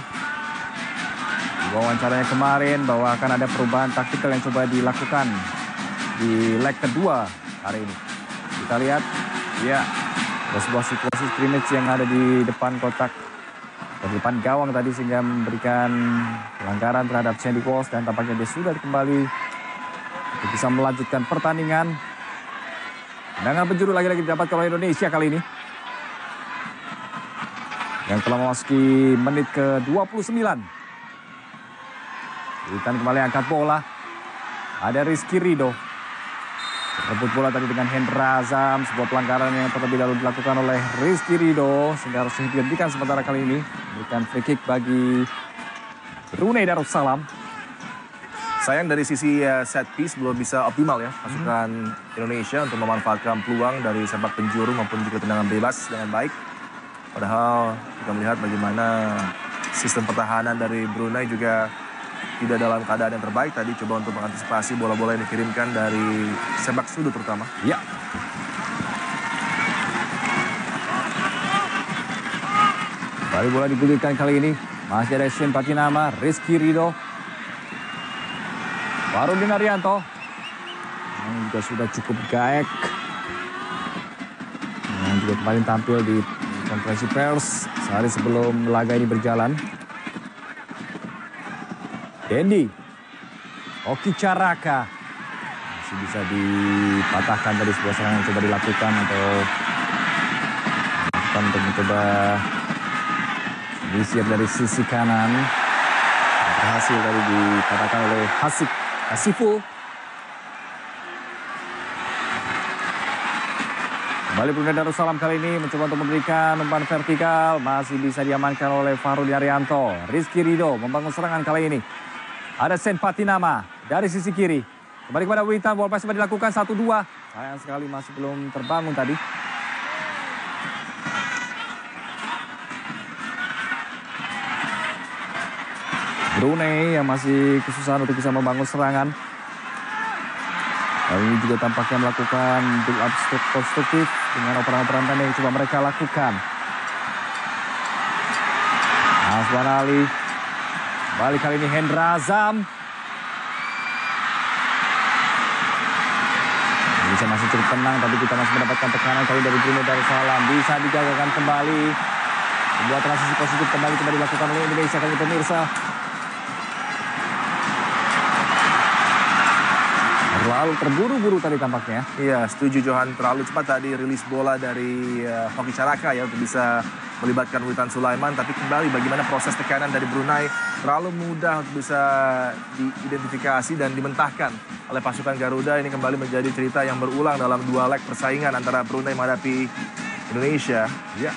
S2: di wawancaranya kemarin bahwa akan ada perubahan taktikal yang coba dilakukan di leg kedua hari ini. Kita lihat, ya, ada sebuah situasi scrimmage yang ada di depan kotak, di depan gawang tadi sehingga memberikan pelanggaran terhadap Sandy Walsh dan tampaknya dia sudah kembali untuk bisa melanjutkan pertandingan. Tendangan penjuru lagi-lagi didapatkan oleh Indonesia kali ini. Yang telah memasuki menit ke-29. Witan kembali angkat bola. Ada Rizky Ridho. Rebut bola tadi dengan Hendra Azam. Sebuah pelanggaran yang terlebih dahulu dilakukan oleh Rizky Ridho. Sehingga harus dihentikan sementara kali ini. Memberikan free kick bagi Brunei Darussalam.
S3: Sayang dari sisi set piece belum bisa optimal ya pasukan Indonesia untuk memanfaatkan peluang dari sepak penjuru maupun juga tendangan bebas dengan baik. Padahal kita melihat bagaimana sistem pertahanan dari Brunei juga tidak dalam keadaan yang terbaik tadi. Coba untuk mengantisipasi bola-bola yang dikirimkan dari sepak sudut terutama.
S2: Ya. Kali bola digulirkan kali ini. Masih ada Shane Patinama, Rizky Ridho. Warudin Arianto yang juga sudah cukup gaek juga kemarin tampil di konferensi pers sehari sebelum laga ini berjalan. Dendi, Hoki Caraka masih bisa dipatahkan dari sebuah serangan yang coba dilakukan atau untuk mencoba disir dari sisi kanan. Berhasil tadi dipatahkan oleh Hasiful. Kembali Brunei Darussalam kali ini mencoba untuk memberikan umpan vertikal. Masih bisa diamankan oleh Farudi Arianto. Rizky Ridho membangun serangan kali ini. Ada Sen Patinama dari sisi kiri. Kembali kepada Witan, bola pass dilakukan 1-2. Sayang sekali masih belum terbangun tadi. Brunei yang masih kesusahan untuk bisa membangun serangan. Kali ini juga tampaknya melakukan build up konstruktif dengan operan-operan pendek yang coba mereka lakukan. Aswan Ali. Kembali kali ini Hendra Azam. Bisa masih cukup tenang, tapi kita masih mendapatkan tekanan kali dari Brunei Darussalam. Bisa digagalkan kembali. Sebuah transisi positif kembali dilakukan oleh Indonesia kali ini pemirsa. Terlalu terburu-buru tadi tampaknya.
S3: Iya, setuju Johan. Terlalu cepat tadi rilis bola dari Hoki Caraka ya untuk bisa melibatkan Witan Sulaiman. Tapi kembali bagaimana proses tekanan dari Brunei terlalu mudah untuk bisa diidentifikasi dan dimentahkan oleh pasukan Garuda. Ini kembali menjadi cerita yang berulang dalam 2 leg persaingan antara Brunei menghadapi Indonesia.
S2: Ya.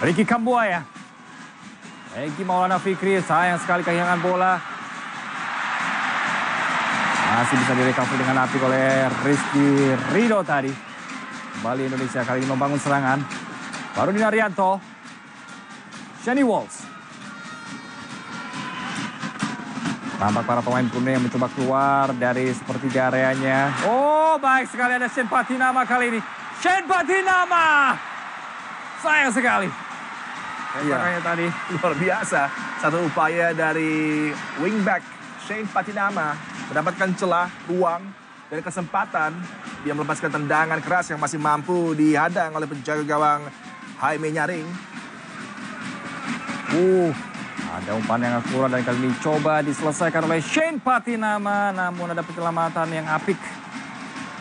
S2: Ricky Kambuaya. Egy Maulana Fikri sayang sekali kehilangan bola. Masih bisa direkover dengan apik oleh Rizky Ridho tadi. Kembali Indonesia kali ini membangun serangan. Farudi Arianto. Shani Walls. Tampak para pemain Brunei yang mencoba keluar dari sepertiga areanya. Oh, baik sekali ada Sen Patinama kali ini. Sen Patinama. Sayang sekali.
S3: Iya,
S2: tadi
S3: luar biasa. Satu upaya dari wingback Shane Patinama mendapatkan celah, ruang, dan kesempatan. Dia melepaskan tendangan keras yang masih mampu dihadang oleh penjaga gawang Jaime Nyaring.
S2: Ada umpan yang akurat dan kali ini coba diselesaikan oleh Shane Patinama. Namun ada penyelamatan yang apik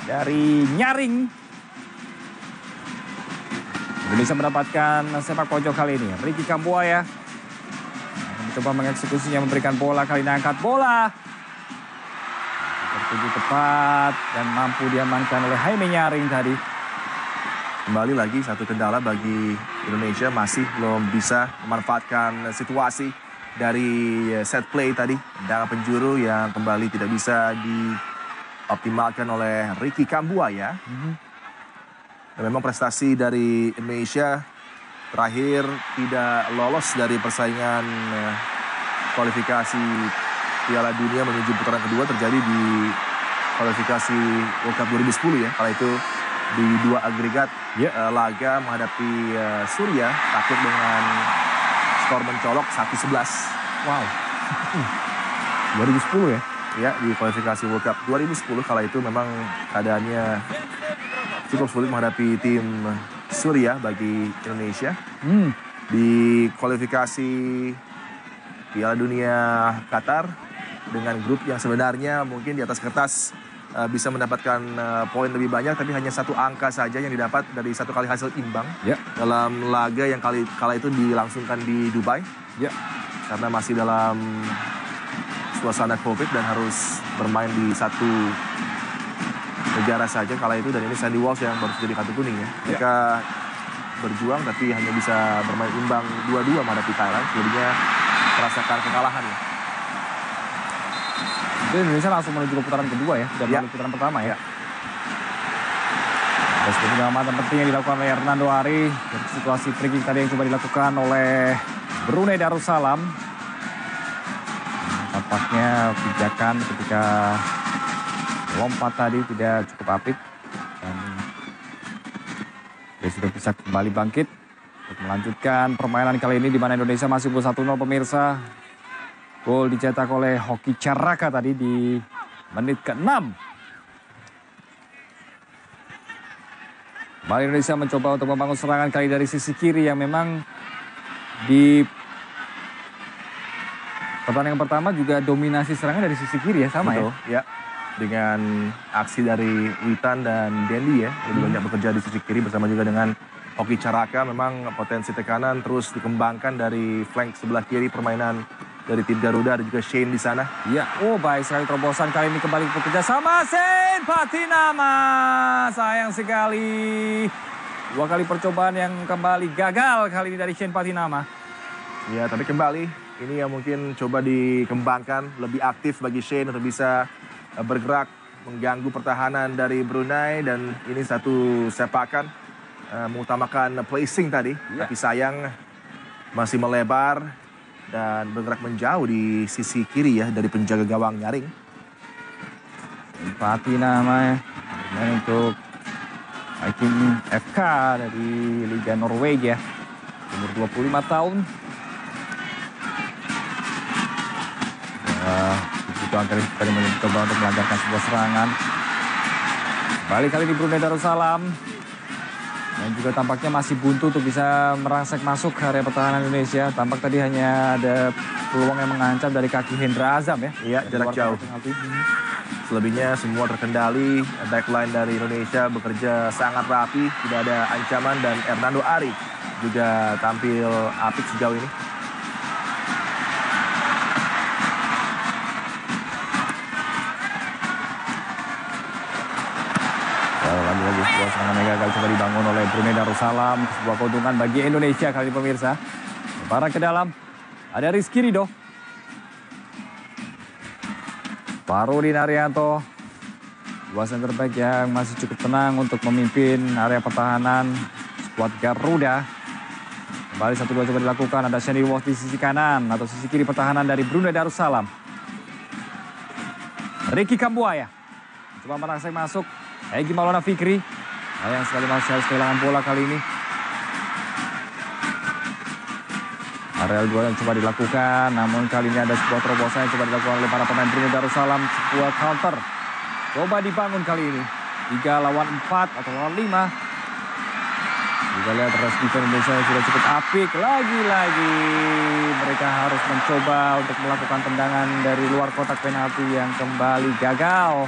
S2: dari Nyaring. Indonesia mendapatkan sepak pojok kali ini. Ricky Kambuaya mencoba mengeksekusinya, memberikan bola, kali ini angkat bola. Tertuju tepat dan mampu diamankan oleh Jaime Nyaring tadi.
S3: Kembali lagi satu kendala bagi Indonesia, masih belum bisa memanfaatkan situasi dari set play tadi. Tendangan penjuru yang kembali tidak bisa dioptimalkan oleh Ricky Kambuaya. Dan memang prestasi dari Indonesia terakhir tidak lolos dari persaingan kualifikasi Piala Dunia menuju putaran kedua terjadi di kualifikasi World Cup 2010 ya. Kala itu di 2 agregat laga menghadapi Suriah takluk dengan skor mencolok 1-11.
S2: Wow. 2010 ya?
S3: Ya, di kualifikasi World Cup 2010 kala itu memang keadaannya cukup sulit menghadapi tim Suriah bagi Indonesia. Di kualifikasi Piala Dunia Qatar dengan grup yang sebenarnya mungkin di atas kertas bisa mendapatkan poin lebih banyak, tapi hanya 1 angka saja yang didapat dari 1 kali hasil imbang dalam laga yang kala itu dilangsungkan di Dubai. Karena masih dalam suasana COVID dan harus bermain di 1 negara saja kala itu, dan ini Sandy Walsh yang baru jadi kartu kuning ya. Mereka berjuang tapi hanya bisa bermain imbang 2-2 menghadapi Thailand. Selebihnya merasakan kekalahan ya.
S2: Jadi Indonesia langsung menuju ke putaran kedua ya, tidak melalui putaran pertama ya. Terus penyelamatan penting yang dilakukan oleh Hernando Ari. Dari situasi free kick tadi yang coba dilakukan oleh Brunei Darussalam. Tampaknya pijakan ketika lompat tadi tidak cukup apik. Dan dia sudah bisa kembali bangkit untuk melanjutkan permainan kali ini di mana Indonesia masih unggul 1-0 pemirsa. Gol dicetak oleh Hoki Caraka tadi di menit ke-6. Kembali Kembali Indonesia mencoba untuk membangun serangan kali dari sisi kiri yang memang di pertandingan pertama juga dominasi serangan dari sisi kiri ya, sama
S3: Betul, ya. Dengan aksi dari Witan dan Dendi ya, lebih banyak bekerja di sisi kiri bersama juga dengan Oki Caraka. Memang potensi tekanan terus dikembangkan dari flank sebelah kiri permainan dari tim Garuda, ada juga Shane di sana.
S2: Ya, oh baik sekali terobosan kali ini kembali bekerja sama Shane Patinama. Sayang sekali. 2 kali percobaan yang kembali gagal kali ini dari Shane Patinama.
S3: Ya, tapi kembali ini yang mungkin coba dikembangkan lebih aktif bagi Shane untuk bisa bergerak mengganggu pertahanan dari Brunei, dan ini satu sepakan mengutamakan placing tadi, tapi sayang masih melebar dan bergerak menjauh di sisi kiri ya dari penjaga gawang Nyaring.
S2: Patinama untuk Viking FK dari Liga Norwegia, umur 25 tahun. Itu akhirnya tadi mencoba untuk melancarkan sebuah serangan. Balik kali di Brunei Darussalam. Dan juga tampaknya masih buntu untuk bisa merangsek masuk ke area pertahanan Indonesia. Tampak tadi hanya ada peluang yang mengancam dari kaki Hendra Azam ya.
S3: Iya, jarak jauh. Selebihnya semua terkendali. Backline dari Indonesia bekerja sangat rapi, tidak ada ancaman, dan Hernando Ari juga tampil apik sejauh ini. Lagi-lagi sebuah serangan yang gagal coba dibangun oleh Brunei Darussalam. Sebuah keuntungan bagi Indonesia kali ini pemirsa. Barang ke dalam, ada Rizky Ridho. Farudin Arianto. Dua center back yang masih cukup tenang untuk memimpin area pertahanan skuad Garuda. Kembali 1-2 coba dilakukan, ada Sandy Walsh di sisi kanan atau sisi kiri pertahanan dari Brunei Darussalam. Ricky Kambuaya coba merangsek masuk. Egy Maulana Fikri, sayang sekali masih harus kehilangan bola kali ini. Areal 2 yang coba dilakukan, namun kali ini ada sebuah terobosan yang coba dilakukan oleh para pemain Brunei Darussalam. Sebuah counter coba dibangun kali ini. 3 lawan 4 atau lawan 5. Kita lihat rest defense Indonesia yang sudah cukup apik. Lagi-lagi mereka harus mencoba untuk melakukan tendangan dari luar kotak penalti yang kembali gagal.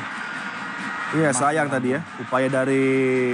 S3: Iya, sayang tadi ya, upaya dari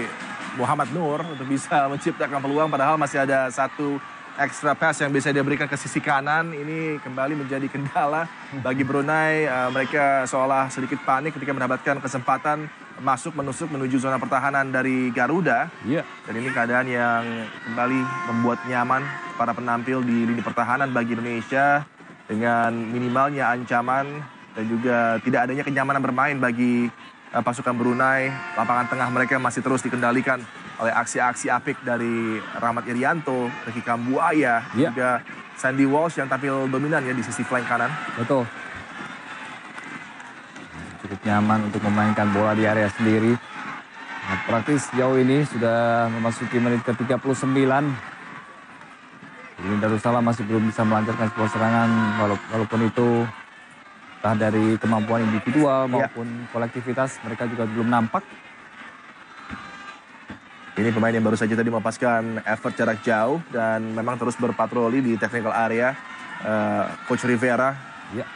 S3: Muhammad Nur untuk bisa menciptakan peluang, padahal masih ada satu extra pass yang bisa dia berikan ke sisi kanan. Ini kembali menjadi kendala bagi Brunei. Mereka seolah sedikit panik ketika mendapatkan kesempatan menusuk menuju zona pertahanan dari Garuda.
S2: Iya.
S3: Dan ini keadaan yang kembali membuat nyaman para penampil di lini pertahanan bagi Indonesia dengan minimalnya ancaman dan juga tidak adanya kenyamanan bermain bagi pasukan Brunei. Lapangan tengah mereka masih terus dikendalikan oleh aksi-aksi apik dari Rahmat Irianto, Ricky Kambuaya, juga Sandy Walsh yang tampil dominan ya di sisi flank kanan. Betul.
S2: Cukup nyaman untuk memainkan bola di area sendiri. Nah, praktis jauh ini sudah memasuki menit ke-39. Brunei Darussalam masih belum bisa melancarkan sebuah serangan, walaupun itu entah dari kemampuan individual maupun kolektivitas, mereka juga belum nampak.
S3: Ini pemain yang baru saja tadi melepaskan effort jarak jauh dan memang terus berpatroli di technical area. Coach Rivera,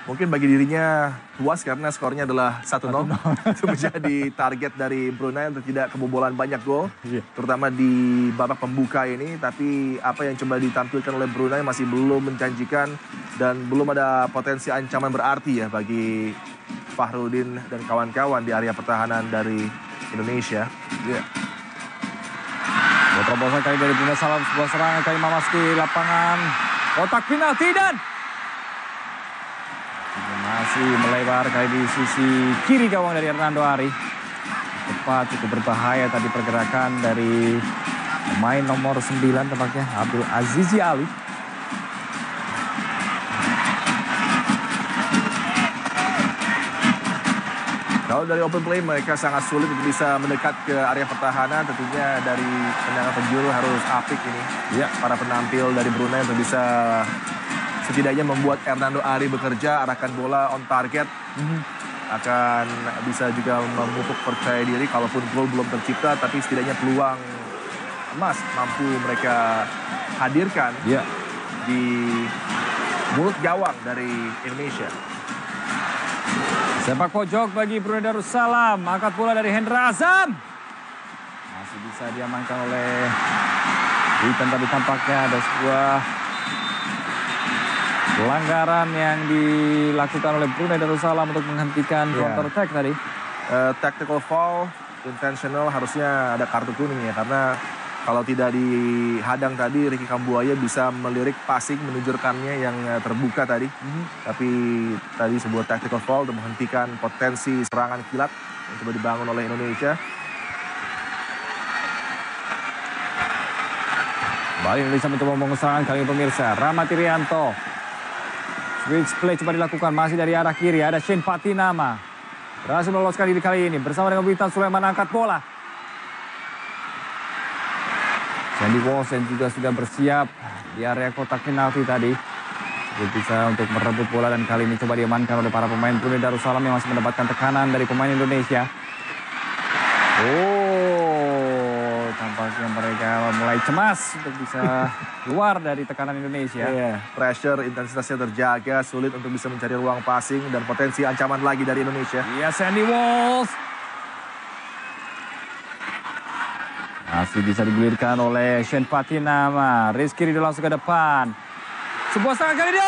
S3: mungkin bagi dirinya puas karena skornya adalah 1-0. Itu menjadi target dari Brunei untuk tidak kebobolan banyak gol, terutama di babak pembuka ini. Tapi apa yang coba ditampilkan oleh Brunei masih belum menjanjikan dan belum ada potensi ancaman berarti ya bagi Fahrudin dan kawan-kawan di area pertahanan dari Indonesia.
S2: Terobosan kali dari Brunei Darussalam, sebuah serangan kali memasuki lapangan kotak penalti dan masih melebar kali di sisi kiri gawang dari Hernando Ari. Tepat, cukup berbahaya tadi pergerakan dari pemain nomor 9 tempatnya Abdul Azizi Ali.
S3: Kalau dari open play mereka sangat sulit untuk bisa mendekat ke area pertahanan. Tentunya dari tendangan penjuru harus apik ini. Para penampil dari Brunei untuk bisa setidaknya membuat Hernando Ari bekerja, arahkan bola on target. Akan bisa juga memupuk percaya diri, kalaupun gol belum tercipta, tapi setidaknya peluang emas mampu mereka hadirkan di mulut gawang dari Indonesia.
S2: Sepak pojok bagi Brunei Darussalam. Angkat bola dari Hendra Azam. Masih bisa diamankan oleh Witan, tapi tampaknya ada sebuah pelanggaran yang dilakukan oleh Brunei Darussalam untuk menghentikan counter attack tadi.
S3: Tactical foul, intentional, harusnya ada kartu kuning ya, karena kalau tidak dihadang tadi Ricky Kambuaya bisa melirik passing menuju rekannya yang terbuka tadi. Tapi tadi sebuah tactical foul untuk menghentikan potensi serangan kilat yang coba dibangun oleh Indonesia.
S2: Kembali Indonesia mencoba membangun serangan kali ini pemirsa. Rahmat Irianto. Switch play coba dilakukan masih dari arah kiri. Ada Shane Patinama. Berhasil meloloskan diri kali ini bersama dengan Witan Sulaiman angkat bola. Sandy Walsh yang juga sudah bersiap di area kotak penalti tadi. Bisa untuk merebut bola dan kali ini coba diamankan oleh para pemain Brunei Darussalam yang masih mendapatkan tekanan dari pemain Indonesia. Tampaknya mereka mulai cemas untuk bisa keluar dari tekanan Indonesia.
S3: Pressure, intensitasnya terjaga, sulit untuk bisa mencari ruang passing dan potensi ancaman lagi dari Indonesia.
S2: Sandy Walsh. Masih bisa digulirkan oleh Shane Patinama. Rizky Ridho langsung ke depan. Sebuah serangan kali ini.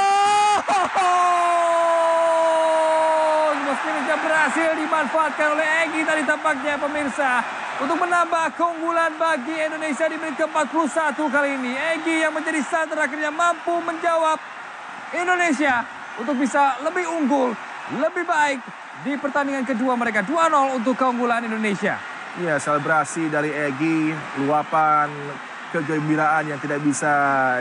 S2: Sebuah berhasil dimanfaatkan oleh Egy tadi tampaknya pemirsa. Untuk menambah keunggulan bagi Indonesia di menit ke-41 kali ini. Egy yang menjadi starter akhirnya mampu menjawab Indonesia untuk bisa lebih unggul, lebih baik di pertandingan kedua mereka. 2-0 untuk keunggulan Indonesia.
S3: Iya, selebrasi dari Egy, luapan kegembiraan yang tidak bisa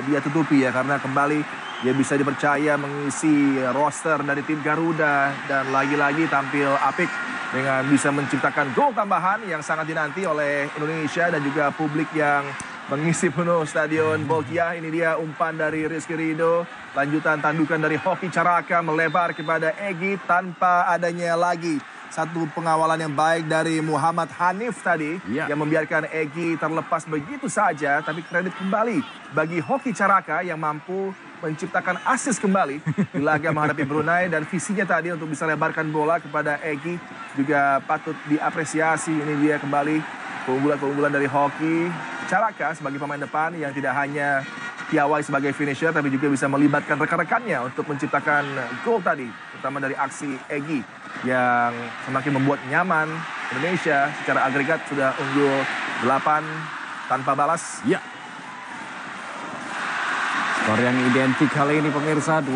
S3: dia tutupi ya, karena kembali dia bisa dipercaya mengisi roster dari tim Garuda dan lagi-lagi tampil apik dengan bisa menciptakan gol tambahan yang sangat dinanti oleh Indonesia dan juga publik yang mengisi penuh Stadion Bolkiah. Ini dia umpan dari Rizky Ridho, lanjutan tandukan dari Hoki Caraka melebar kepada Egy tanpa adanya lagi satu pengawalan yang baik dari Muhammad Hanif tadi yang membiarkan Egy terlepas begitu saja, tapi kredit kembali bagi Hoki Caraka yang mampu menciptakan assist kembali di laga menghadapi Brunei, dan visinya tadi untuk bisa lebarkan bola kepada Egy juga patut diapresiasi. Ini dia kembali keunggulan dari Hoki Caraka sebagai pemain depan yang tidak hanya piawai sebagai finisher tapi juga bisa melibatkan rekan-rekannya untuk menciptakan gol tadi, terutama dari aksi Egy yang semakin membuat nyaman Indonesia. Secara agregat sudah unggul 8 tanpa balas.
S2: Skor yang identik kali ini pemirsa 2-0.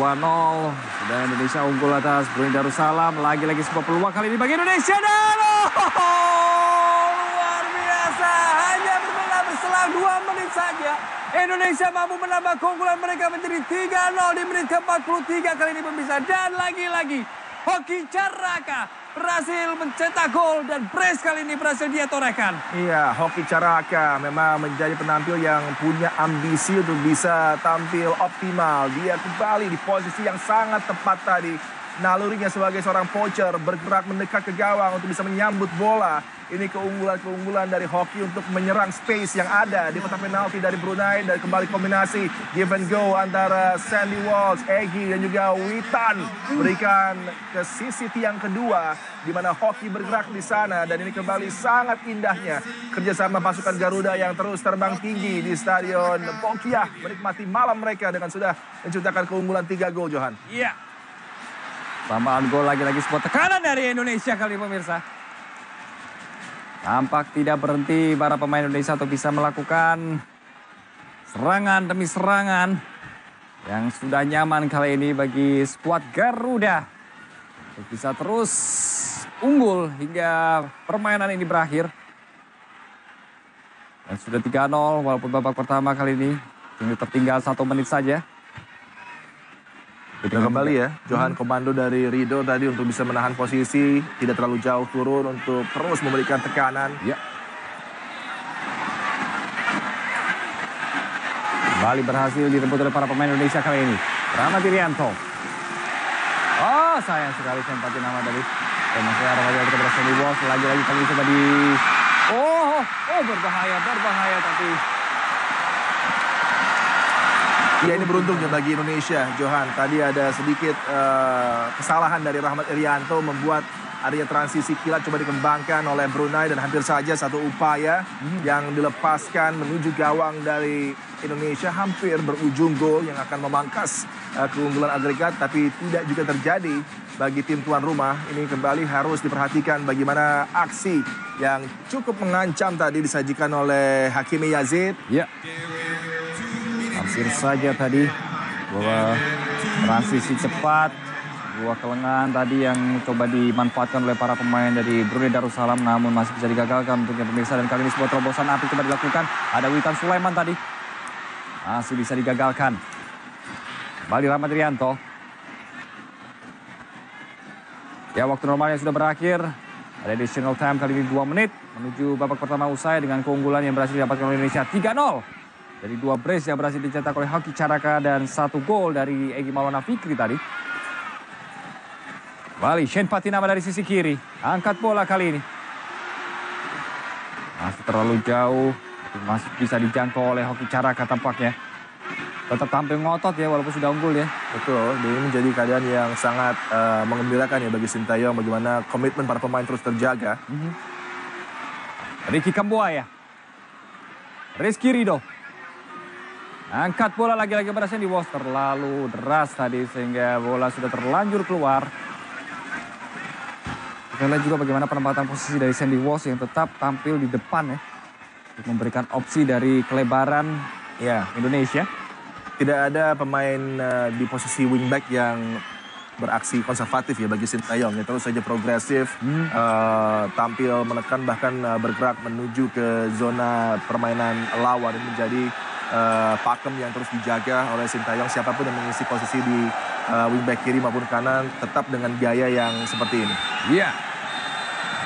S2: Sudah Indonesia unggul atas Brunei Darussalam. Lagi-lagi sebuah peluang kali ini bagi Indonesia dan luar biasa. Hanya berselang 2 menit saja Indonesia mampu menambah keunggulan mereka menjadi 3-0 di menit ke-43 kali ini pemirsa. Dan lagi-lagi Hoki Caraka berhasil mencetak gol dan brace kali ini berhasil dia torehkan. Iya,
S3: Hoki Caraka memang menjadi penampil yang punya ambisi untuk bisa tampil optimal. Dia kembali di posisi yang sangat tepat tadi. Nalurinya sebagai seorang poacher bergerak mendekat ke gawang untuk bisa menyambut bola. Ini keunggulan dari Hoki untuk menyerang space yang ada di kotak penalti dari Brunei, dan kembali kombinasi give and go antara Sandy Walsh, Egy dan juga Witan berikan ke sisi tiang kedua di mana Hoki bergerak di sana, dan ini kembali sangat indahnya kerjasama pasukan Garuda yang terus terbang tinggi di Stadion Bolkiah menikmati malam mereka dengan sudah menciptakan keunggulan 3 gol, Johan.
S2: Iya. Tambahan gol lagi-lagi sebuah tekanan dari Indonesia kali pemirsa. Tampak tidak berhenti para pemain Indonesia untuk bisa melakukan serangan demi serangan yang sudah nyaman kali ini bagi skuad Garuda. Untuk bisa terus unggul hingga permainan ini berakhir. Dan sudah 3-0 walaupun babak pertama kali ini tinggal tertinggal 1 menit saja.
S3: Kita kembali ya, Johan, komando dari Ridho tadi untuk bisa menahan posisi, tidak terlalu jauh turun untuk terus memberikan tekanan.
S2: Kembali berhasil direbut oleh para pemain Indonesia kali ini. Rahmat Irianto. Sayang sekali sempat nama dari masih arah lagi kepada Sandy Walsh. Lagi-lagi kali coba di... berbahaya tapi
S3: Ya ini beruntung ya bagi Indonesia, Johan. Tadi ada sedikit kesalahan dari Rahmat Irianto membuat adanya transisi kilat coba dikembangkan oleh Brunei dan hampir saja satu upaya yang dilepaskan menuju gawang dari Indonesia hampir berujung gol yang akan memangkas keunggulan agregat, tapi tidak juga terjadi bagi tim tuan rumah. Ini kembali harus diperhatikan bagaimana aksi yang cukup mengancam tadi disajikan oleh Hakimi Yazid.
S2: Ya, hampir saja tadi bahwa transisi cepat, buah kelengahan tadi yang coba dimanfaatkan oleh para pemain dari Brunei Darussalam, namun masih bisa digagalkan untuknya pemirsa. Dan kali ini sebuah terobosan api coba dilakukan. Ada Witan Sulaiman tadi, masih bisa digagalkan. Kembali Rahmat Irianto. Ya, waktu normalnya sudah berakhir. Ada additional time kali ini 2 menit menuju babak pertama usai dengan keunggulan yang berhasil didapatkan oleh Indonesia 3-0. Dari 2 brace yang berhasil dicetak oleh Hoki Caraka dan 1 gol dari Egy Maulana Fikri tadi. Kembali Shane Patinama dari sisi kiri. Angkat bola kali ini. Masih terlalu jauh. Masih bisa dijangkau oleh Hoki Caraka tampaknya. Tetap tampil ngotot ya walaupun sudah unggul ya.
S3: Betul, ini menjadi keadaan yang sangat menggembirakan ya bagi Sintayong. Bagaimana komitmen para pemain terus terjaga.
S2: Ricky Kambuaya. Rizky Ridho. Angkat bola lagi-lagi pada Sandy Walsh. Terlalu deras tadi sehingga bola sudah terlanjur keluar. Kita lihat juga bagaimana penempatan posisi dari Sandy Walsh yang tetap tampil di depan ya. Untuk memberikan opsi dari kelebaran ya Indonesia.
S3: Tidak ada pemain di posisi wingback yang beraksi konservatif ya bagi Sintayong. Ya, terus saja progresif, tampil menekan bahkan bergerak menuju ke zona permainan lawan. Ini menjadi pakem yang terus dijaga oleh Sintayong. Siapapun yang mengisi posisi di wingback kiri maupun kanan tetap dengan gaya yang seperti ini.
S2: Iya.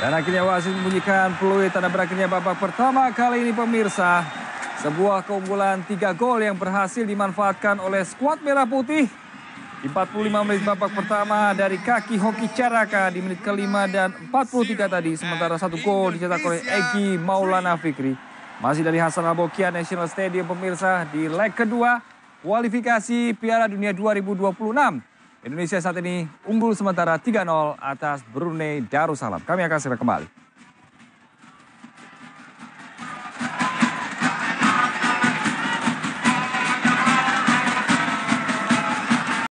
S2: Dan akhirnya wasit membunyikan peluit tanda berakhirnya babak pertama kali ini pemirsa. Sebuah keunggulan 3 gol yang berhasil dimanfaatkan oleh skuad Merah Putih. Di 45 menit babak pertama dari kaki Hoki Caraka di menit ke-5 dan 43 tadi. Sementara 1 gol dicetak oleh Egy Maulana Fikri. Masih dari Hasan Al-Bolkiah National Stadium pemirsa di leg kedua kualifikasi Piala Dunia 2026. Indonesia saat ini unggul sementara 3-0 atas Brunei Darussalam. Kami akan segera kembali.